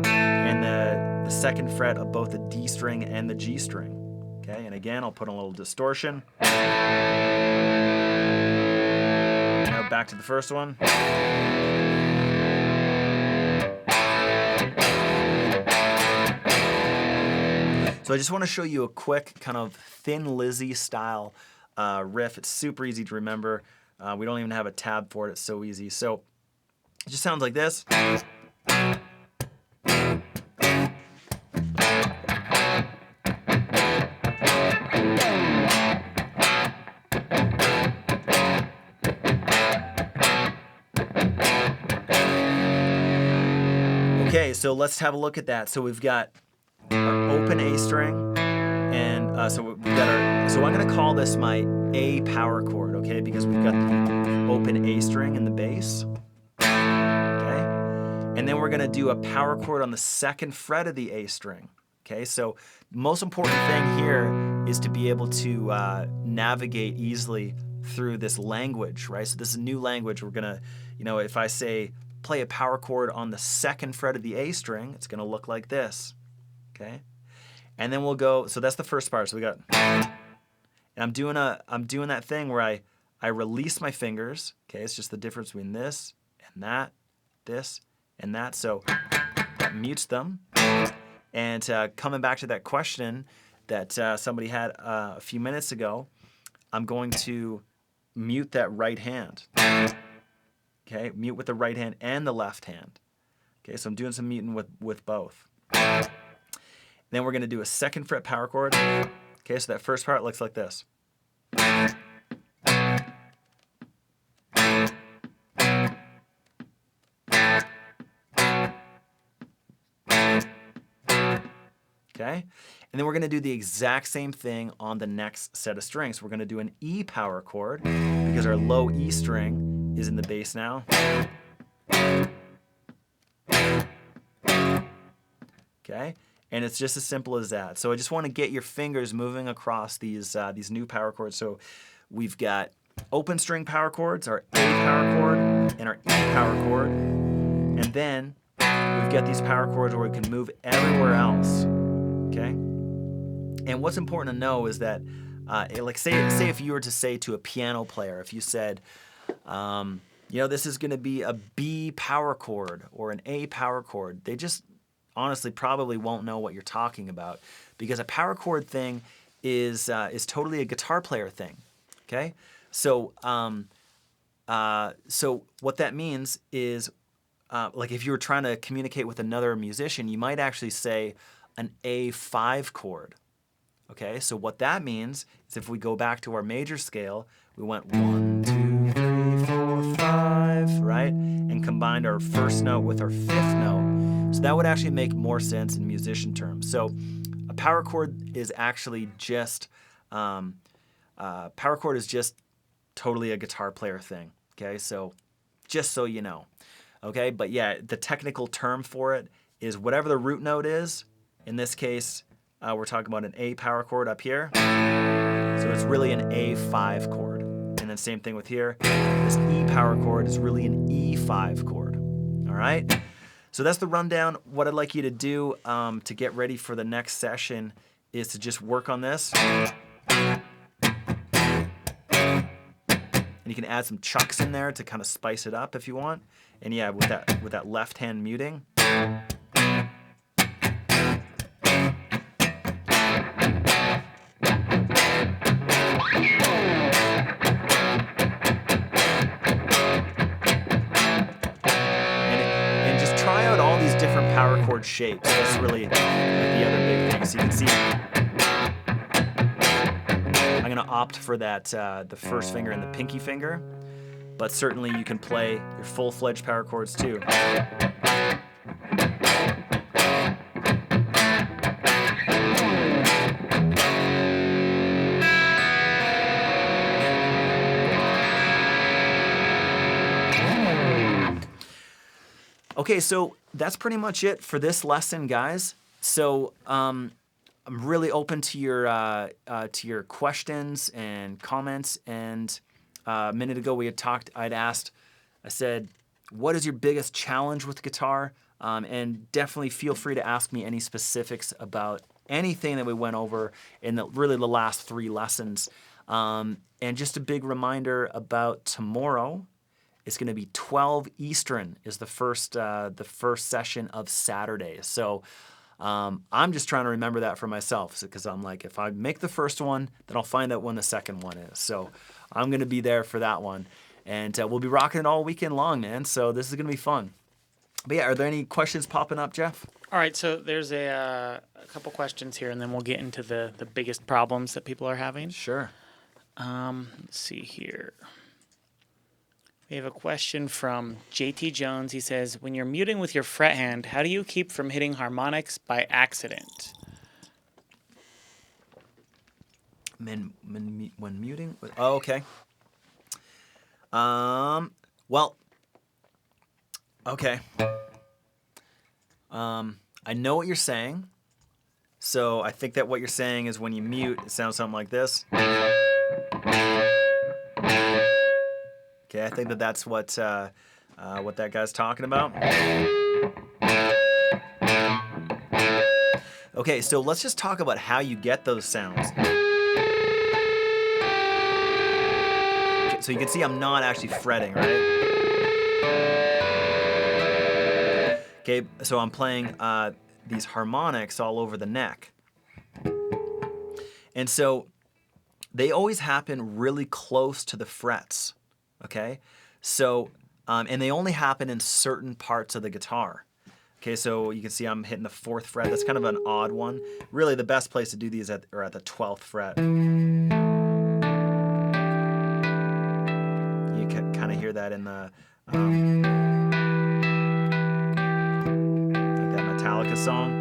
and the second fret of both the D string and the G string. Okay, and again, I'll put a little distortion. Now back to the first one. So I just want to show you a quick kind of Thin Lizzy style riff. It's super easy to remember. We don't even have a tab for it. It's so easy. So it just sounds like this. Okay, so let's have a look at that. So we've got our open A string, and so we've got our. So I'm going to call this my A power chord, okay? Because we've got the open A string in the bass, okay? And then we're going to do a power chord on the second fret of the A string, okay? So most important thing here is to be able to navigate easily through this language, right? So this is a new language. We're gonna, if I say play a power chord on the second fret of the A string, it's gonna look like this, okay? And then we'll go, so that's the first part. So we got, and I'm doing that thing where I release my fingers, okay? It's just the difference between this and that, this and that. So that mutes them. And coming back to that question that somebody had a few minutes ago, I'm going to mute that right hand. Okay, mute with the right hand and the left hand. Okay, so I'm doing some muting with both. Then we're going to do a second fret power chord. Okay, so that first part looks like this. Okay, and then we're going to do the exact same thing on the next set of strings. We're going to do an E power chord because our low E string is in the bass now. Okay, and it's just as simple as that. So I just want to get your fingers moving across these new power chords. So we've got open string power chords, our A power chord, and our E power chord, and then we've got these power chords where we can move everywhere else. Okay, and what's important to know is that, like say if you were to say to a piano player, if you said, this is going to be a B power chord or an A power chord, they just honestly probably won't know what you're talking about, because a power chord thing is totally a guitar player thing. Okay, so so what that means is, like if you were trying to communicate with another musician, you might actually say an A5 chord. Okay, so what that means is if we go back to our major scale, we went 1, 2, 3, 4, 5, right? And combined our first note with our fifth note. So that would actually make more sense in musician terms. So a power chord is actually just, power chord is just totally a guitar player thing. Okay, so just so you know. Okay, but yeah, the technical term for it is whatever the root note is. In this case, we're talking about an A power chord up here. So it's really an A5 chord. And then same thing with here. This E power chord is really an E5 chord. All right? So that's the rundown. What I'd like you to do to get ready for the next session is to just work on this. And you can add some chucks in there to kind of spice it up if you want. And yeah, with that left hand muting. And just try out all these different power chord shapes. That's really the other big thing. So you can see I'm going to opt for that the first finger and the pinky finger, but certainly you can play your full-fledged power chords too. Okay, so that's pretty much it for this lesson, guys. So I'm really open to your questions and comments. And a minute ago I said, what is your biggest challenge with guitar? And definitely feel free to ask me any specifics about anything that we went over in really the last 3 lessons. And just a big reminder about tomorrow. It's going to be 12 Eastern is the first session of Saturday. So I'm just trying to remember that for myself because I'm like, if I make the first one, then I'll find out when the second one is. So I'm going to be there for that one. And we'll be rocking it all weekend long, man. So this is going to be fun. But yeah, are there any questions popping up, Jeff? All right, so there's a couple questions here, and then we'll get into the biggest problems that people are having. Sure. Let's see here. We have a question from JT Jones. He says, when you're muting with your fret hand, how do you keep from hitting harmonics by accident? When muting? Oh, okay. Well, okay. I know what you're saying. So I think that what you're saying is when you mute, it sounds something like this. Okay, I think that that's what that guy's talking about. Okay, so let's just talk about how you get those sounds. Okay, so you can see I'm not actually fretting, right? Okay, so I'm playing these harmonics all over the neck. And so they always happen really close to the frets, okay? So, and they only happen in certain parts of the guitar. Okay, so you can see I'm hitting the 4th fret. That's kind of an odd one. Really, the best place to do these are at the 12th fret. You can kind of hear that in the like that Metallica song.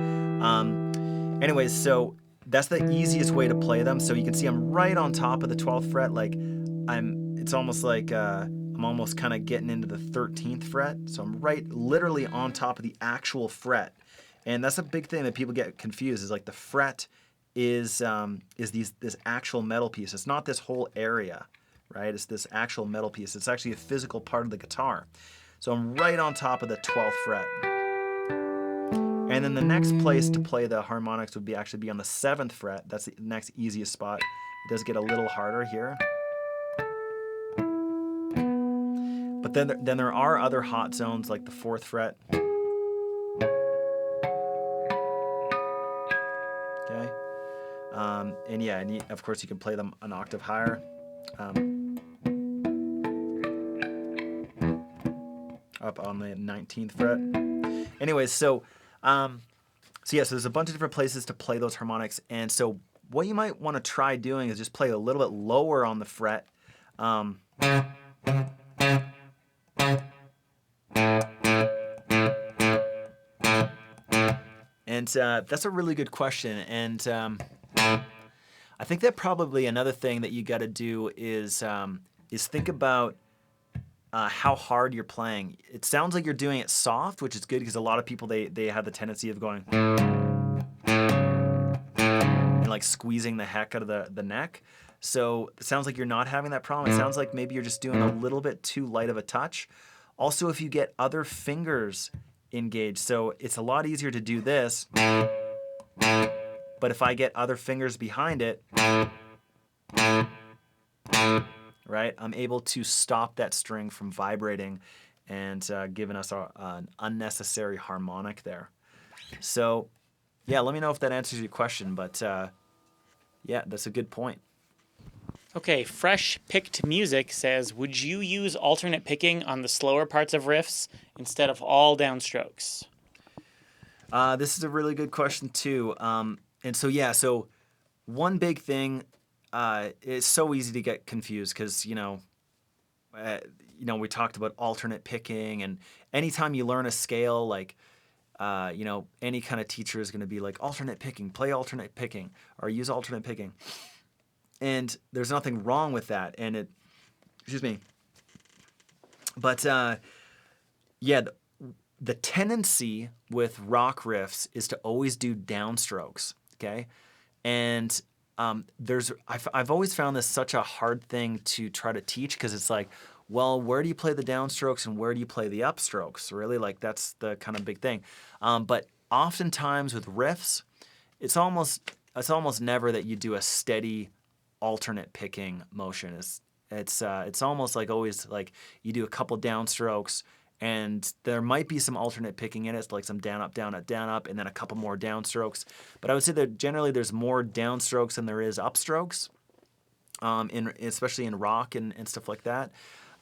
Anyways, so that's the easiest way to play them. So you can see I'm right on top of the 12th fret. Like it's almost like I'm almost kind of getting into the 13th fret. So I'm literally on top of the actual fret. And that's a big thing that people get confused is like the fret is this actual metal piece. It's not this whole area, right? It's this actual metal piece. It's actually a physical part of the guitar. So I'm right on top of the 12th fret. And then the next place to play the harmonics would actually be on the 7th fret. That's the next easiest spot. It does get a little harder here. But then there are other hot zones like the 4th fret. Okay. And yeah, of course you can play them an octave higher. Up on the 19th fret. Anyways, so yeah, so there's a bunch of different places to play those harmonics. And so what you might want to try doing is just play a little bit lower on the fret. And that's a really good question. And I think that probably another thing that you got to do is think about how hard you're playing. It sounds like you're doing it soft, which is good because a lot of people they have the tendency of going and like squeezing the heck out of the neck. So it sounds like you're not having that problem. It sounds like maybe you're just doing a little bit too light of a touch. Also, if you get other fingers engaged, so it's a lot easier to do this, but if I get other fingers behind it, right, I'm able to stop that string from vibrating and giving us an unnecessary harmonic there. So yeah, let me know if that answers your question, but yeah, that's a good point. Okay, Fresh Picked Music says, would you use alternate picking on the slower parts of riffs instead of all downstrokes? This is a really good question too. And so yeah, so one big thing, it's so easy to get confused because we talked about alternate picking, and anytime you learn a scale, like any kind of teacher is going to be like alternate picking, play alternate picking, or use alternate picking. And there's nothing wrong with that. And but yeah, the tendency with rock riffs is to always do downstrokes, okay? And I've always found this such a hard thing to try to teach because it's like, well, where do you play the downstrokes and where do you play the upstrokes? Really, like that's the kind of big thing. But oftentimes with riffs, it's almost never that you do a steady alternate picking motion. It's almost like always like you do a couple downstrokes and there might be some alternate picking in it, like some down up, and then a couple more downstrokes. But I would say that generally there's more downstrokes than there is upstrokes, especially in rock and stuff like that.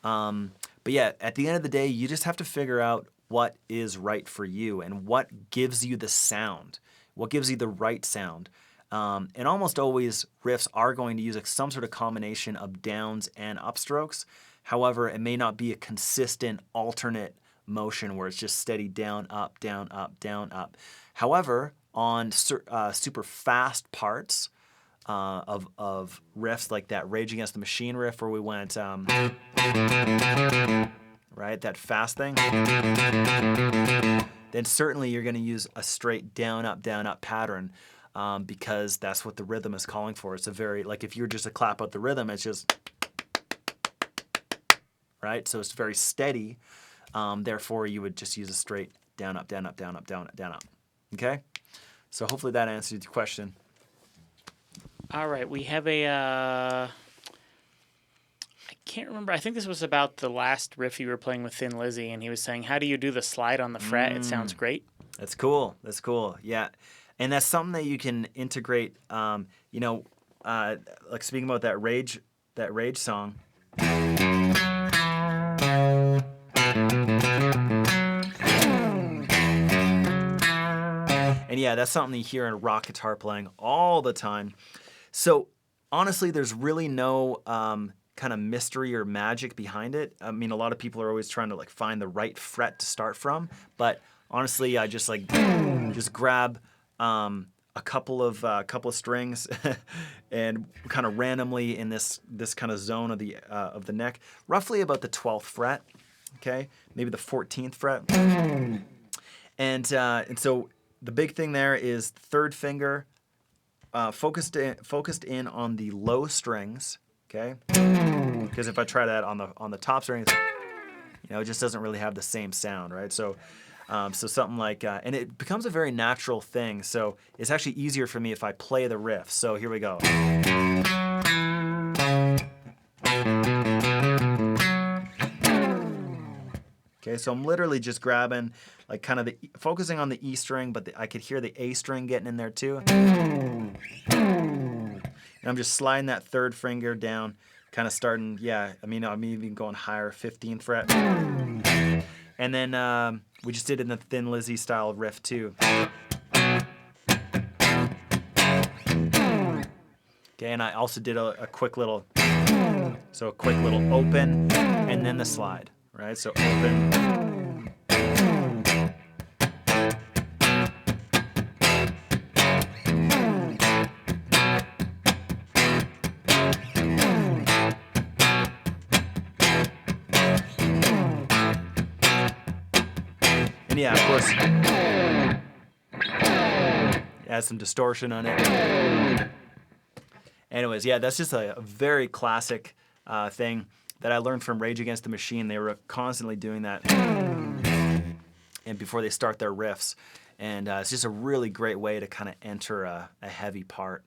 But yeah, at the end of the day, you just have to figure out what is right for you and what gives you the sound, what gives you the right sound. And almost always riffs are going to use some sort of combination of downs and upstrokes. However, it may not be a consistent alternate motion where it's just steady down, up, down, up, down, up. However, on super fast parts of riffs like that Rage Against the Machine riff where we went, right, that fast thing, then certainly you're going to use a straight down, up pattern. Because that's what the rhythm is calling for. It's a very, like if you're just to clap out the rhythm, it's just, right? So it's very steady. Therefore, you would just use a straight down, up, down, up, down, up, down, down, up. Okay? So hopefully that answers your question. All right, we have I can't remember. I think this was about the last riff you were playing with Thin Lizzy, and he was saying, how do you do the slide on the fret? It sounds great. That's cool. Yeah. And that's something that you can integrate, like speaking about that rage song. And yeah, that's something you hear in rock guitar playing all the time. So honestly, there's really no kind of mystery or magic behind it. I mean, a lot of people are always trying to like find the right fret to start from, but honestly, I just just grab a couple of strings and kind of randomly in this kind of zone of the neck, roughly about the 12th fret, okay, maybe the 14th fret, and so the big thing there is third finger focused in on the low strings, okay, because if I try that on the top strings, it just doesn't really have the same sound, right? So something like, and it becomes a very natural thing. So it's actually easier for me if I play the riff. So here we go. Okay, so I'm literally just grabbing, like kind of focusing on the E string, but I could hear the A string getting in there too. And I'm just sliding that third finger down, kind of starting, I'm even going higher, 15th fret. And then we just did it in the Thin Lizzy style riff too. Okay, and I also did a quick little open and then the slide, right? So open. And yeah, of course, add some distortion on it. Anyways, yeah, that's just a very classic thing that I learned from Rage Against the Machine. They were constantly doing that and before they start their riffs. And it's just a really great way to kind of enter a heavy part.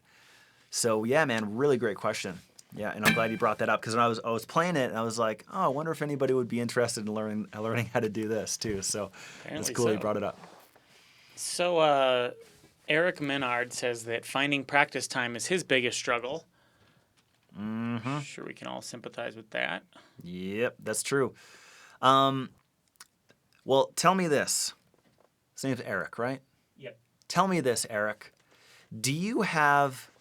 So yeah, man, really great question. Yeah, and I'm glad you brought that up because when I was playing it, and I was like, oh, I wonder if anybody would be interested in learning how to do this too. So it's cool you brought it up. So Eric Menard says that finding practice time is his biggest struggle. Mm-hmm. Sure, we can all sympathize with that. Yep, that's true. Well, tell me this. His name's Eric, right? Yep. Tell me this, Eric. Do you have,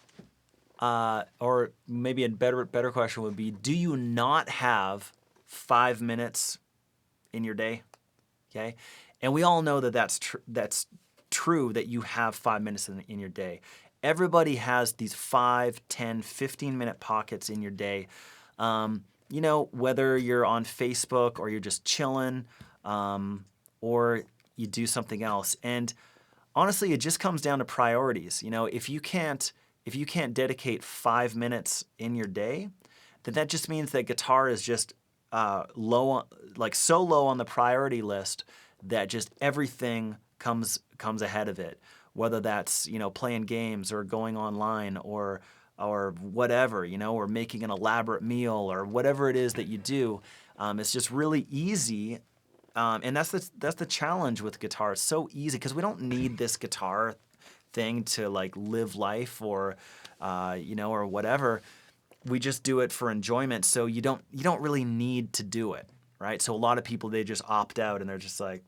or maybe a better question would be, do you not have 5 minutes in your day? Okay, and we all know that that's true that you have 5 minutes in your day. Everybody has these 5, 10, 15-minute pockets in your day. Whether you're on Facebook or you're just chilling, or you do something else. And honestly, it just comes down to priorities. If you can't if you can't dedicate 5 minutes in your day, then that just means that guitar is just so low on the priority list that just everything comes ahead of it. Whether that's playing games or going online or whatever, or making an elaborate meal or whatever it is that you do. It's just really easy. And that's the challenge with guitar. It's so easy because we don't need this guitar thing to like live life or or whatever. We just do it for enjoyment. So you don't really need to do it, right? So a lot of people, they just opt out and they're just like,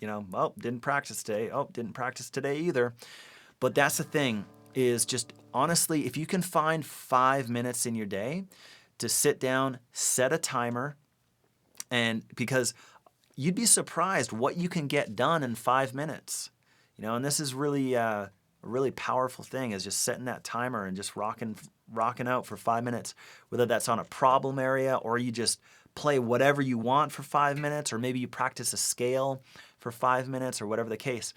oh, didn't practice today. Oh, didn't practice today either. But that's the thing, is just honestly, if you can find 5 minutes in your day to sit down, set a timer, and because you'd be surprised what you can get done in 5 minutes. And this is really a really powerful thing, is just setting that timer and just rocking out for 5 minutes, whether that's on a problem area or you just play whatever you want for 5 minutes, or maybe you practice a scale for 5 minutes or whatever the case.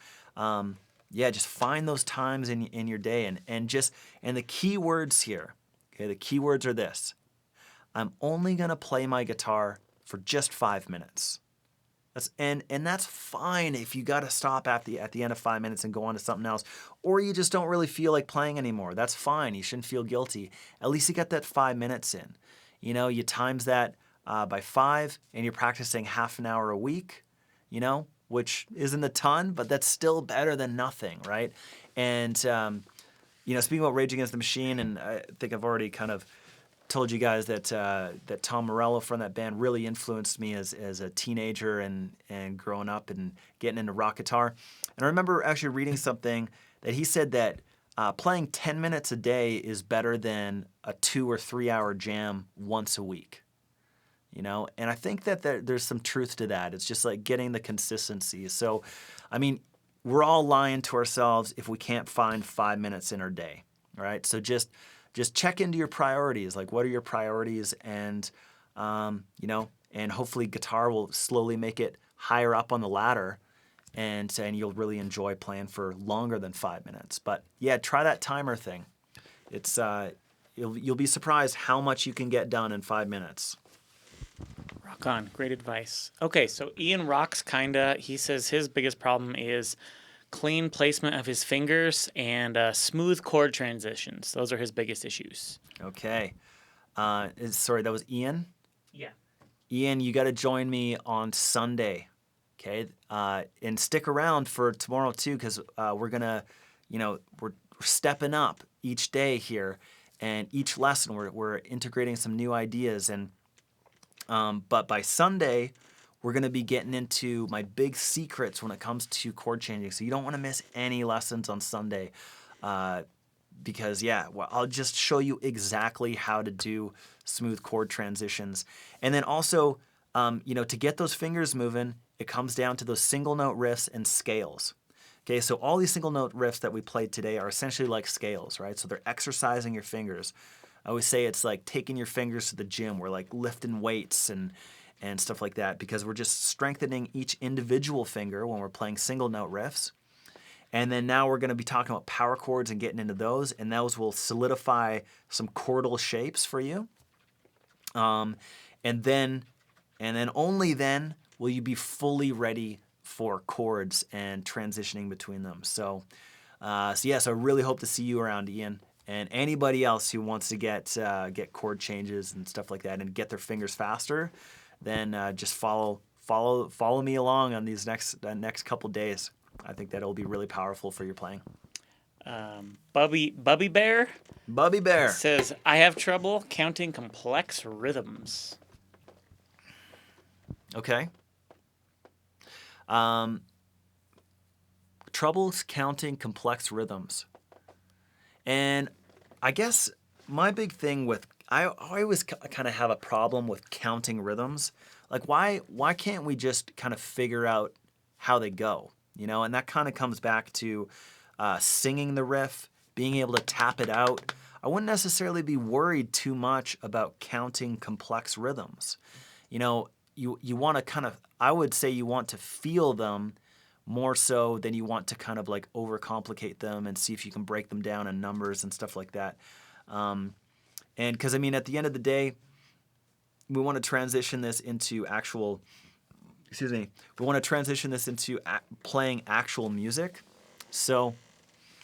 Just find those times in your day and the key words here. Okay, the key words are this: I'm only gonna play my guitar for just 5 minutes. That's fine if you got to stop at the end of 5 minutes and go on to something else, or you just don't really feel like playing anymore. That's fine. You shouldn't feel guilty. At least you got that 5 minutes in. You times that by 5, and you're practicing half an hour a week. Which isn't a ton, but that's still better than nothing, right? And speaking about Rage Against the Machine, and I think I've already kind of told you guys that that Tom Morello from that band really influenced me as a teenager and growing up and getting into rock guitar. And I remember actually reading something that he said that playing 10 minutes a day is better than a 2 or 3 hour jam once a week. And I think that there's some truth to that. It's just like getting the consistency. So, I mean, we're all lying to ourselves if we can't find 5 minutes in our day, all right? So just check into your priorities. Like, what are your priorities? And, and hopefully guitar will slowly make it higher up on the ladder, and you'll really enjoy playing for longer than 5 minutes. But yeah, try that timer thing. It's you'll be surprised how much you can get done in 5 minutes. Rock on. Great advice. Okay, so Ian rocks kinda. He says his biggest problem is clean placement of his fingers and smooth chord transitions. Those are his biggest issues. Okay. Sorry, that was Ian? Yeah. Ian, you got to join me on Sunday, okay? And stick around for tomorrow too, because we're going to, we're stepping up each day here, and each lesson we're integrating some new ideas. And but by Sunday, we're going to be getting into my big secrets when it comes to chord changing. So you don't want to miss any lessons on Sunday, because I'll just show you exactly how to do smooth chord transitions. And then also, to get those fingers moving, it comes down to those single note riffs and scales. Okay, so all these single note riffs that we played today are essentially like scales, right? So they're exercising your fingers. I always say it's like taking your fingers to the gym. We're like lifting weights and stuff like that, because we're just strengthening each individual finger when we're playing single note riffs. And then now we're going to be talking about power chords and getting into those, and those will solidify some chordal shapes for you. And then only then will you be fully ready for chords and transitioning between them. So I really hope to see you around, Ian. And anybody else who wants to get chord changes and stuff like that and get their fingers faster, then just follow me along on these next couple days. I think that'll be really powerful for your playing. Bubby Bear says, I have trouble counting complex rhythms. Okay. Troubles counting complex rhythms. And I guess my big thing with, I always kind of have a problem with counting rhythms. Like, why can't we just kind of figure out how they go? And that kind of comes back to singing the riff, being able to tap it out. I wouldn't necessarily be worried too much about counting complex rhythms. You want to kind of, I would say you want to feel them more so than you want to kind of like overcomplicate them and see if you can break them down in numbers and stuff like that. And because, I mean, at the end of the day, we want to transition this into actual, we want to transition this into playing actual music. So,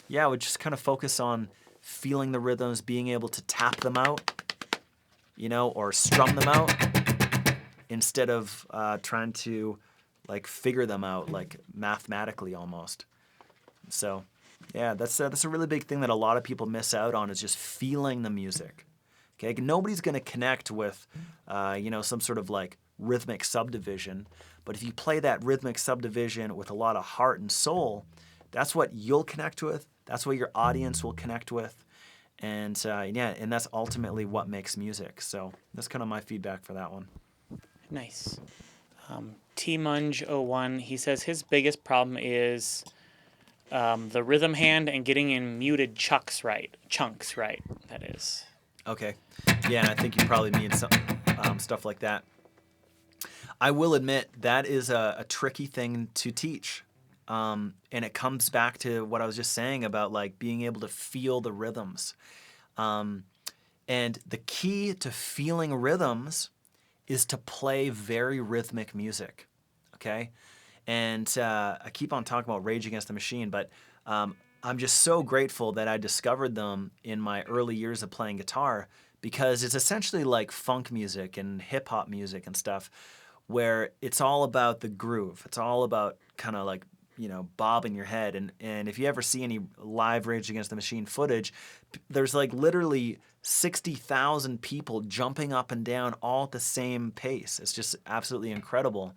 yeah, we just kind of focus on feeling the rhythms, being able to tap them out, or strum them out instead of trying to like figure them out like mathematically almost. So, yeah, that's a really big thing that a lot of people miss out on is just feeling the music. Okay, nobody's going to connect with, some sort of like rhythmic subdivision. But if you play that rhythmic subdivision with a lot of heart and soul, that's what you'll connect with. That's what your audience will connect with. And and that's ultimately what makes music. So that's kind of my feedback for that one. Nice. T-Munge01, he says his biggest problem is the rhythm hand and getting in muted chunks right, that is. Okay. Yeah, and I think you probably mean some stuff like that. I will admit that is a tricky thing to teach. And it comes back to what I was just saying about like being able to feel the rhythms. And the key to feeling rhythms is to play very rhythmic music. Okay? And I keep on talking about Rage Against the Machine, but I'm just so grateful that I discovered them in my early years of playing guitar because it's essentially like funk music and hip hop music and stuff where it's all about the groove. It's all about kind of like, bobbing your head. And if you ever see any live Rage Against the Machine footage, there's like literally 60,000 people jumping up and down all at the same pace. It's just absolutely incredible.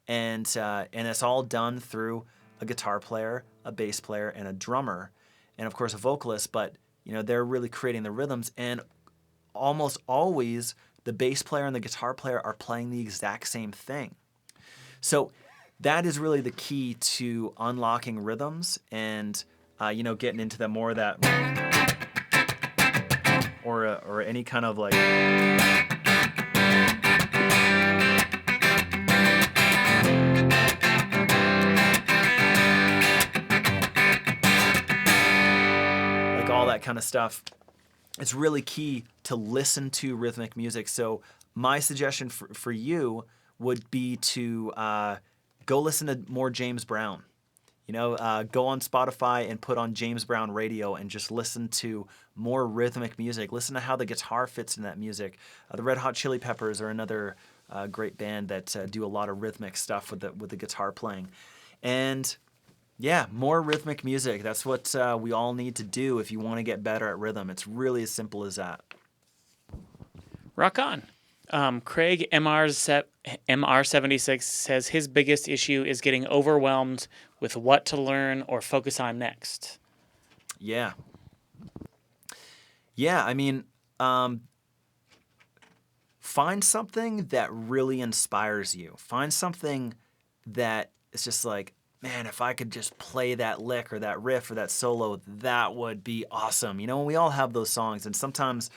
And it's all done through a guitar player, a bass player, and a drummer, and of course a vocalist. But they're really creating the rhythms, and almost always the bass player and the guitar player are playing the exact same thing. So that is really the key to unlocking rhythms and getting into more of that or any kind of like. All that kind of stuff. It's really key to listen to rhythmic music. So my suggestion for you would be to go listen to more James Brown. Go on Spotify and put on James Brown radio and just listen to more rhythmic music. Listen to how the guitar fits in that music. The Red Hot Chili Peppers are another great band that do a lot of rhythmic stuff with the guitar playing. And yeah, more rhythmic music. That's what we all need to do if you want to get better at rhythm. It's really as simple as that. Rock on. Craig MR76 says his biggest issue is getting overwhelmed with what to learn or focus on next. Yeah. Yeah, I mean, find something that really inspires you. Find something that is just like, man, if I could just play that lick or that riff or that solo, that would be awesome. We all have those songs, and sometimes,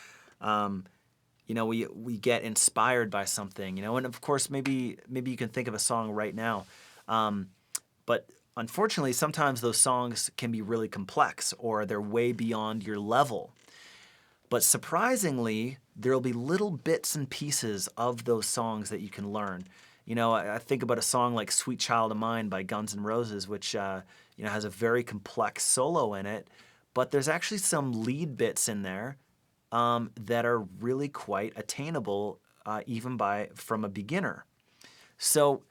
we get inspired by something, and of course, maybe you can think of a song right now. But unfortunately, sometimes those songs can be really complex or they're way beyond your level. But surprisingly, there'll be little bits and pieces of those songs that you can learn. I think about a song like Sweet Child of Mine by Guns N' Roses, which, has a very complex solo in it, but there's actually some lead bits in there that are really quite attainable even from a beginner. So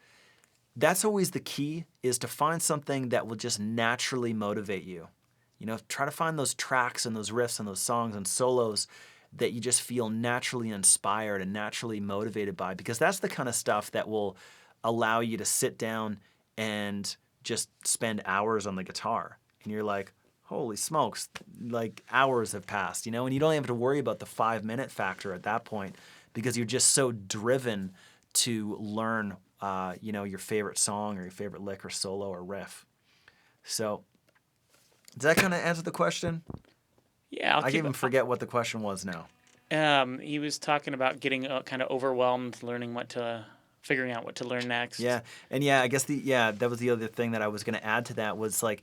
that's always the key, is to find something that will just naturally motivate you. Try to find those tracks and those riffs and those songs and solos that you just feel naturally inspired and naturally motivated by, because that's the kind of stuff that will allow you to sit down and just spend hours on the guitar. And you're like, holy smokes, like hours have passed, and you don't have to worry about the 5-minute factor at that point because you're just so driven to learn, your favorite song or your favorite lick or solo or riff. So does that kind of answer the question? Yeah, I can even forget what the question was now. He was talking about getting kind of overwhelmed, learning what to figuring out what to learn next. Yeah, and I guess that was the other thing that I was going to add to that was like,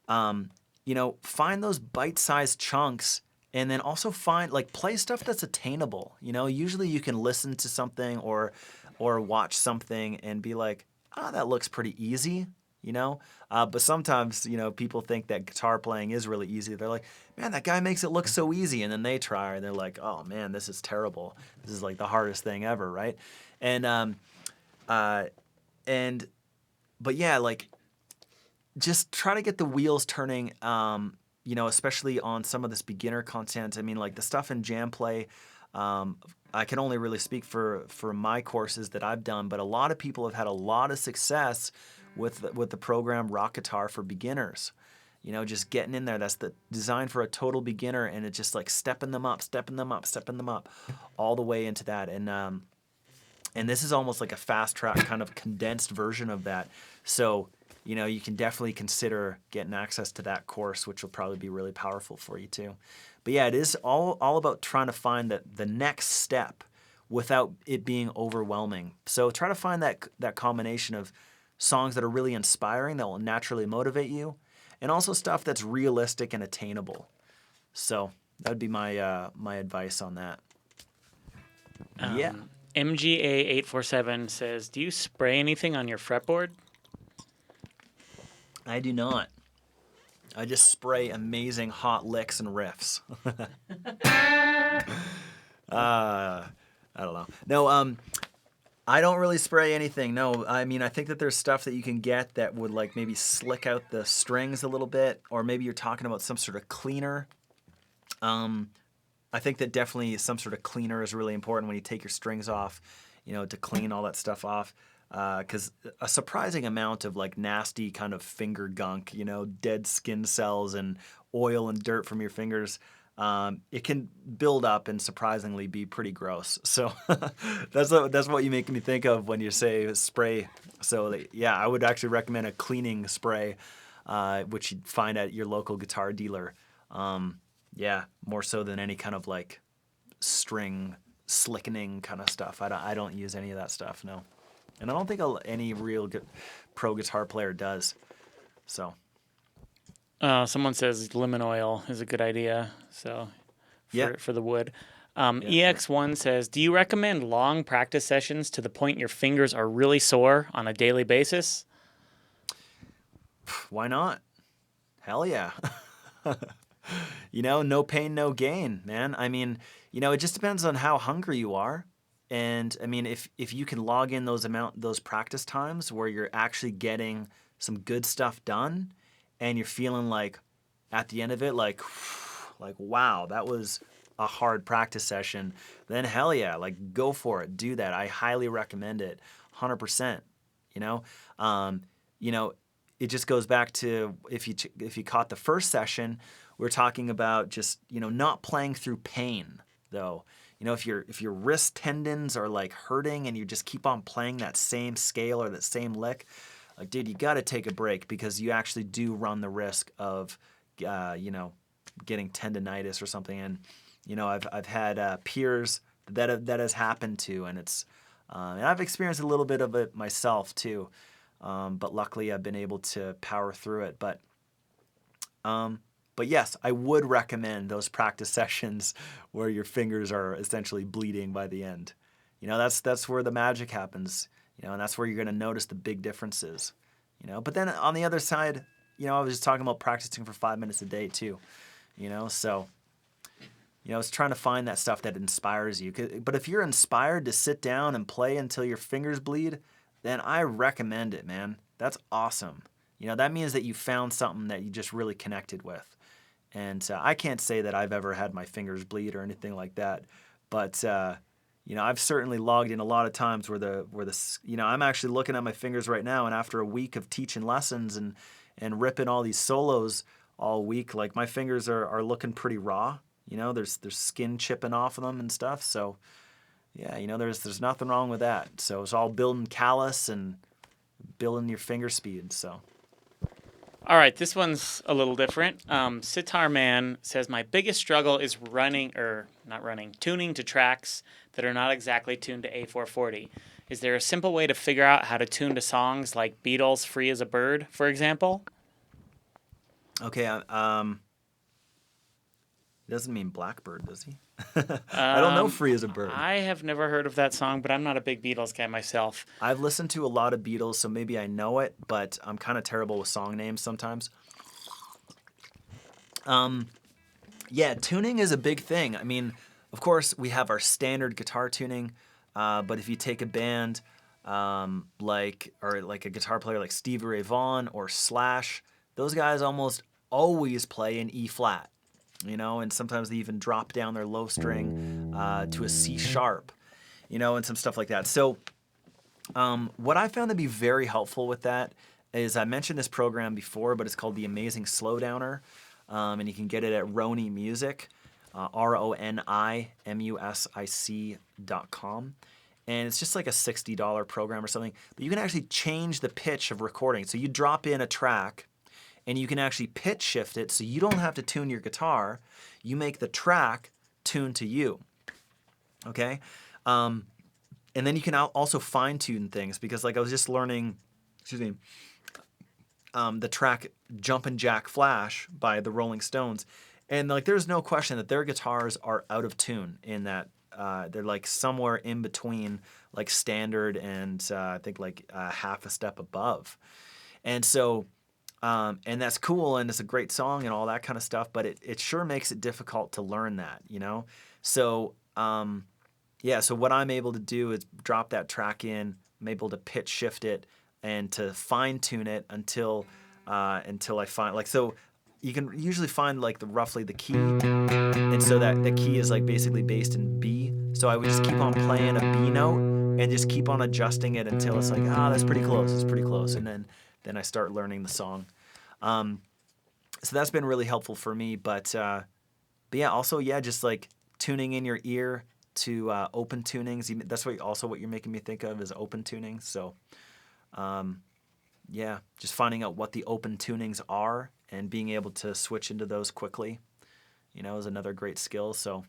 find those bite-sized chunks, and then also play stuff that's attainable. Usually you can listen to something or watch something and be like, that looks pretty easy. But sometimes people think that guitar playing is really easy. They're like, man, that guy makes it look so easy, and then they try and they're like, oh man, this is terrible. This is like the hardest thing ever, right? And but yeah, like just try to get the wheels turning. Especially on some of this beginner content. I mean, like the stuff in Jam Play. I can only really speak for my courses that I've done, but a lot of people have had a lot of success with the program Rock Guitar for Beginners. Just getting in there. That's the design for a total beginner, and it's just like stepping them up, all the way into that. And this is almost like a fast track kind of condensed version of that. So you can definitely consider getting access to that course, which will probably be really powerful for you too. But yeah, it is all about trying to find the next step without it being overwhelming. So try to find that combination of songs that are really inspiring, that will naturally motivate you, and also stuff that's realistic and attainable. So that would be my my advice on that. Yeah. MGA847 says, do you spray anything on your fretboard? I do not. I just spray amazing hot licks and riffs. I don't know. No, I don't really spray anything. No, I mean, I think that there's stuff that you can get that would like maybe slick out the strings a little bit, or maybe you're talking about some sort of cleaner. I think that definitely some sort of cleaner is really important when you take your strings off, to clean all that stuff off. Because a surprising amount of like nasty kind of finger gunk, dead skin cells and oil and dirt from your fingers, it can build up and surprisingly be pretty gross. So that's what you make me think of when you say spray. So yeah, I would actually recommend a cleaning spray, which you'd find at your local guitar dealer. Yeah, more so than any kind of like string slickening kind of stuff. I don't use any of that stuff, no. And I don't think any real pro guitar player does. So. Someone says lemon oil is a good idea. So for the wood. EX1 says, do you recommend long practice sessions to the point your fingers are really sore on a daily basis? Why not? Hell yeah. No pain, no gain, man. I mean, it just depends on how hungry you are. And I mean, if you can log in those practice times where you're actually getting some good stuff done, and you're feeling like at the end of it, like wow, that was a hard practice session, then hell yeah, like go for it, do that. I highly recommend it, 100%. It just goes back to if you caught the first session, we're talking about just not playing through pain though. If your wrist tendons are like hurting and you just keep on playing that same scale or that same lick, like dude, you got to take a break because you actually do run the risk of, getting tendonitis or something. And I've had peers that has happened to, and it's and I've experienced a little bit of it myself too. But luckily I've been able to power through it. But yes, I would recommend those practice sessions where your fingers are essentially bleeding by the end. That's where the magic happens. And that's where you're going to notice the big differences. But then on the other side, I was just talking about practicing for 5 minutes a day too. So it's trying to find that stuff that inspires you. But if you're inspired to sit down and play until your fingers bleed, then I recommend it, man. That's awesome. That means that you found something that you just really connected with. And I can't say that I've ever had my fingers bleed or anything like that, but I've certainly logged in a lot of times where I'm actually looking at my fingers right now, and after a week of teaching lessons and ripping all these solos all week, like my fingers are looking pretty raw. There's skin chipping off of them and stuff. So yeah, there's nothing wrong with that. So it's all building callus and building your finger speed. So. All right, this one's a little different. Sitar Man says, my biggest struggle is tuning to tracks that are not exactly tuned to A440. Is there a simple way to figure out how to tune to songs like Beatles' Free as a Bird, for example? Okay, he doesn't mean blackbird, does he? I don't know Um, Free as a Bird. I have never heard of that song, but I'm not a big Beatles guy myself. I've listened to a lot of Beatles, so maybe I know it, but I'm kind of terrible with song names sometimes. Yeah, tuning is a big thing. I mean, of course, we have our standard guitar tuning, but if you take a band like a guitar player like Stevie Ray Vaughan or Slash, those guys almost always play in E flat, and sometimes they even drop down their low string to a C sharp, and some stuff like that. So, what I found to be very helpful with that is I mentioned this program before, but it's called the Amazing Slowdowner. And you can get it at Roni Music, RONIMUSIC.com. And it's just like a $60 program or something. But you can actually change the pitch of recording. So you drop in a track, and you can actually pitch shift it so you don't have to tune your guitar. You make the track tune to you. Okay? And then you can also fine-tune things because, like, I was just learning, the track Jumpin' Jack Flash by the Rolling Stones. And like there's no question that their guitars are out of tune in that they're like somewhere in between like standard and I think like half a step above. And so and that's cool and it's a great song and all that kind of stuff, but it sure makes it difficult to learn that, So yeah, so what I'm able to do is drop that track in, I'm able to pitch shift it and to fine tune it until I find like so you can usually find like roughly the key, and so that the key is like basically based in B. So I would just keep on playing a B note and just keep on adjusting it until it's like that's pretty close, it's pretty close, and then I start learning the song. So that's been really helpful for me, but yeah, also just like tuning in your ear to open tunings. That's what you're making me think of is open tunings. So. Yeah, just finding out what the open tunings are and being able to switch into those quickly, is another great skill. So,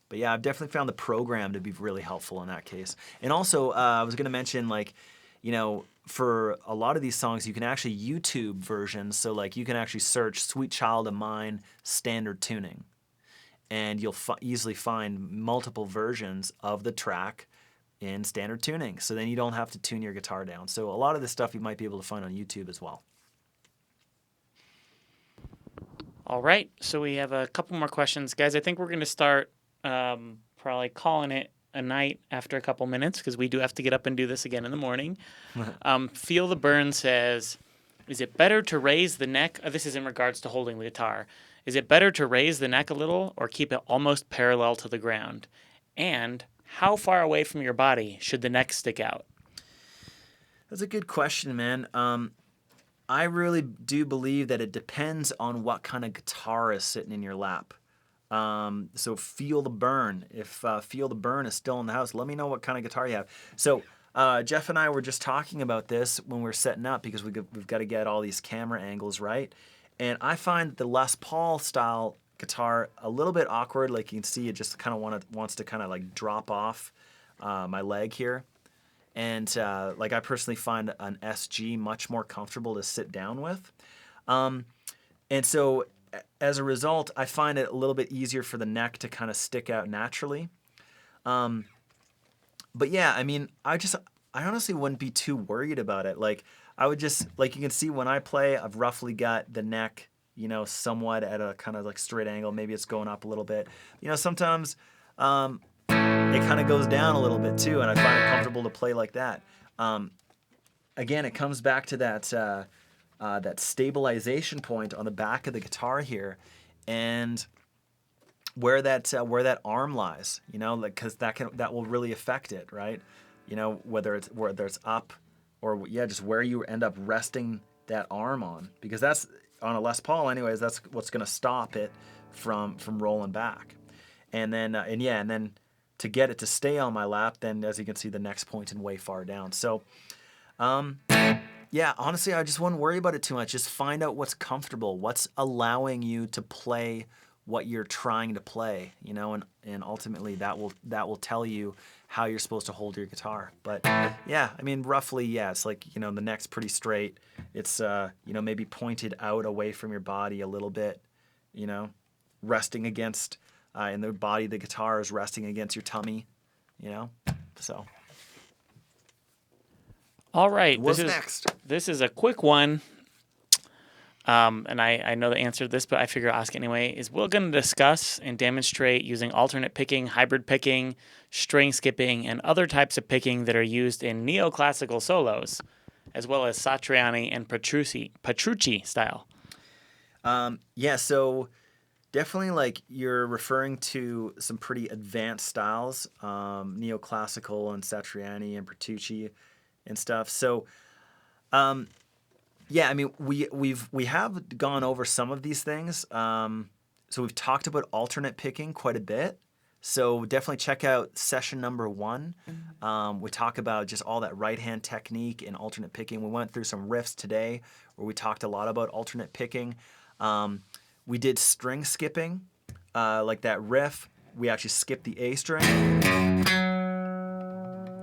but yeah, I've definitely found the program to be really helpful in that case. And also, I was going to mention for a lot of these songs, you can actually YouTube versions. So like you can actually search "Sweet Child of Mine" standard tuning, and you'll easily find multiple versions of the track in standard tuning. So then you don't have to tune your guitar down. So a lot of this stuff you might be able to find on YouTube as well. All right, so we have a couple more questions. Guys, I think we're going to start probably calling it a night after a couple minutes because we do have to get up and do this again in the morning. Feel the Burn says, is it better to raise the neck? This is in regards to holding the guitar. Is it better to raise the neck a little or keep it almost parallel to the ground? And how far away from your body should the neck stick out? That's a good question, man. I really do believe that it depends on what kind of guitar is sitting in your lap. So feel the burn. If Feel the Burn is still in the house, let me know what kind of guitar you have. So Jeff and I were just talking about this when we were setting up because we've got to get all these camera angles right. And I find the Les Paul style guitar a little bit awkward. Like you can see, it just kind of wants to kind of like drop off my leg here. And like I personally find an SG much more comfortable to sit down with. And so as a result, I find it a little bit easier for the neck to kind of stick out naturally. But yeah, I mean, I honestly wouldn't be too worried about it. Like I would just, like you can see when I play, I've roughly got the neck, somewhat at a kind of like straight angle. Maybe it's going up a little bit. Sometimes it kind of goes down a little bit too, and I find it comfortable to play like that. Again, it comes back to that stabilization point on the back of the guitar here, and where that arm lies, because that will really affect it, right? Whether it's up or just where you end up resting that arm on, because that's on a Les Paul anyways. That's what's going to stop it from rolling back, and then to get it to stay on my lap, then as you can see, the neck's pointing way far down. So, yeah, honestly, I just wouldn't worry about it too much. Just find out what's comfortable, what's allowing you to play what you're trying to play, and ultimately that will tell you how you're supposed to hold your guitar. But yeah, I mean, roughly, yeah, it's like, the neck's pretty straight. It's, maybe pointed out away from your body a little bit, resting against, in the body, the guitar is resting against your tummy, so. All right. What's next? This is a quick one. And I know the answer to this, but I figure I'll ask anyway, is we're going to discuss and demonstrate using alternate picking, hybrid picking, string skipping, and other types of picking that are used in neoclassical solos, as well as Satriani and Petrucci style. Yeah, so definitely like you're referring to some pretty advanced styles, neoclassical and Satriani and Petrucci and stuff. So, yeah, I mean, we have gone over some of these things. So we've talked about alternate picking quite a bit. So definitely check out session number 1. We talk about just all that right hand technique and alternate picking. We went through some riffs today where we talked a lot about alternate picking. We did string skipping, like that riff. We actually skipped the A string.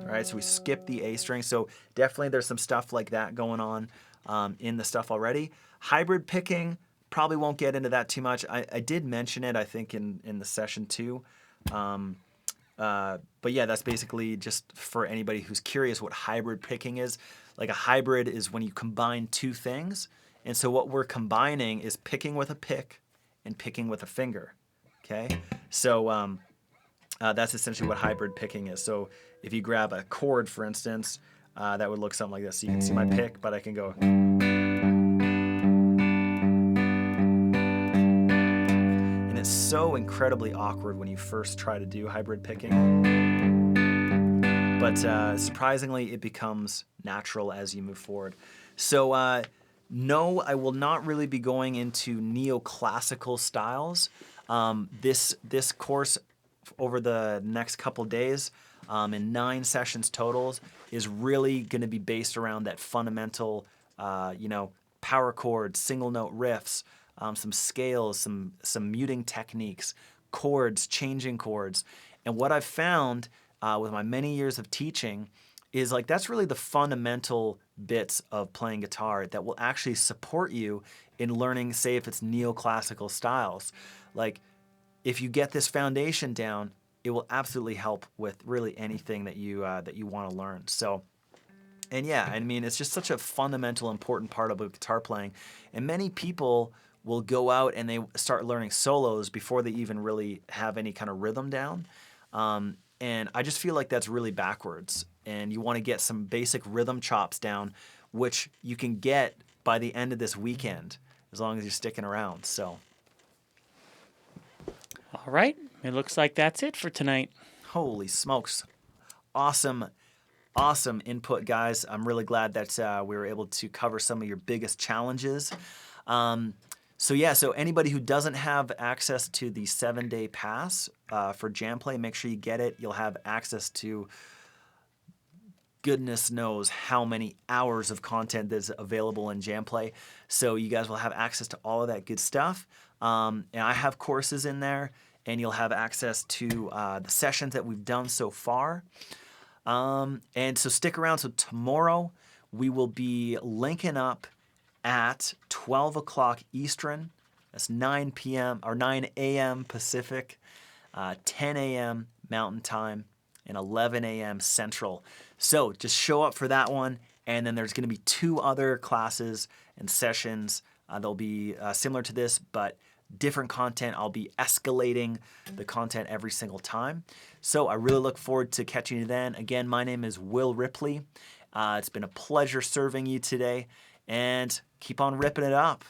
All right, so we skipped the A string. So definitely there's some stuff like that going on in the stuff already. Hybrid picking, probably won't get into that too much. I did mention it, I think, in the session 2. But yeah, that's basically just for anybody who's curious what hybrid picking is. Like a hybrid is when you combine two things. And so what we're combining is picking with a pick and picking with a finger. Okay? So that's essentially what hybrid picking is. So if you grab a chord, for instance, that would look something like this. So you can see my pick, but I can go. And it's so incredibly awkward when you first try to do hybrid picking. But surprisingly, it becomes natural as you move forward. So no, I will not really be going into neoclassical styles. This course over the next couple days, in 9 sessions totals, is really going to be based around that fundamental, power chords, single note riffs, some scales, some muting techniques, chords, changing chords. And what I've found with my many years of teaching is like that's really the fundamental bits of playing guitar that will actually support you in learning, say, if it's neoclassical styles. Like if you get this foundation down, it will absolutely help with really anything that you want to learn. So, and yeah, I mean, it's just such a fundamental, important part of guitar playing. And many people will go out and they start learning solos before they even really have any kind of rhythm down. And I just feel like that's really backwards. And you want to get some basic rhythm chops down, which you can get by the end of this weekend, as long as you're sticking around. So, all right. It looks like that's it for tonight. Holy smokes. Awesome input, guys. I'm really glad that we were able to cover some of your biggest challenges. So anybody who doesn't have access to the 7-day pass for Jam Play, make sure you get it. You'll have access to goodness knows how many hours of content that's available in Jam Play. So you guys will have access to all of that good stuff. And I have courses in there, and you'll have access to the sessions that we've done so far. And so stick around. So tomorrow we will be linking up at 12 o'clock Eastern. That's 9 p.m. or 9 a.m. Pacific, 10 a.m. Mountain Time, and 11 a.m. Central. So just show up for that one. And then there's going to be 2 other classes and sessions. They'll be similar to this, but different content. I'll be escalating the content every single time. So I really look forward to catching you then. Again, my name is Will Ripley. It's been a pleasure serving you today. And keep on ripping it up.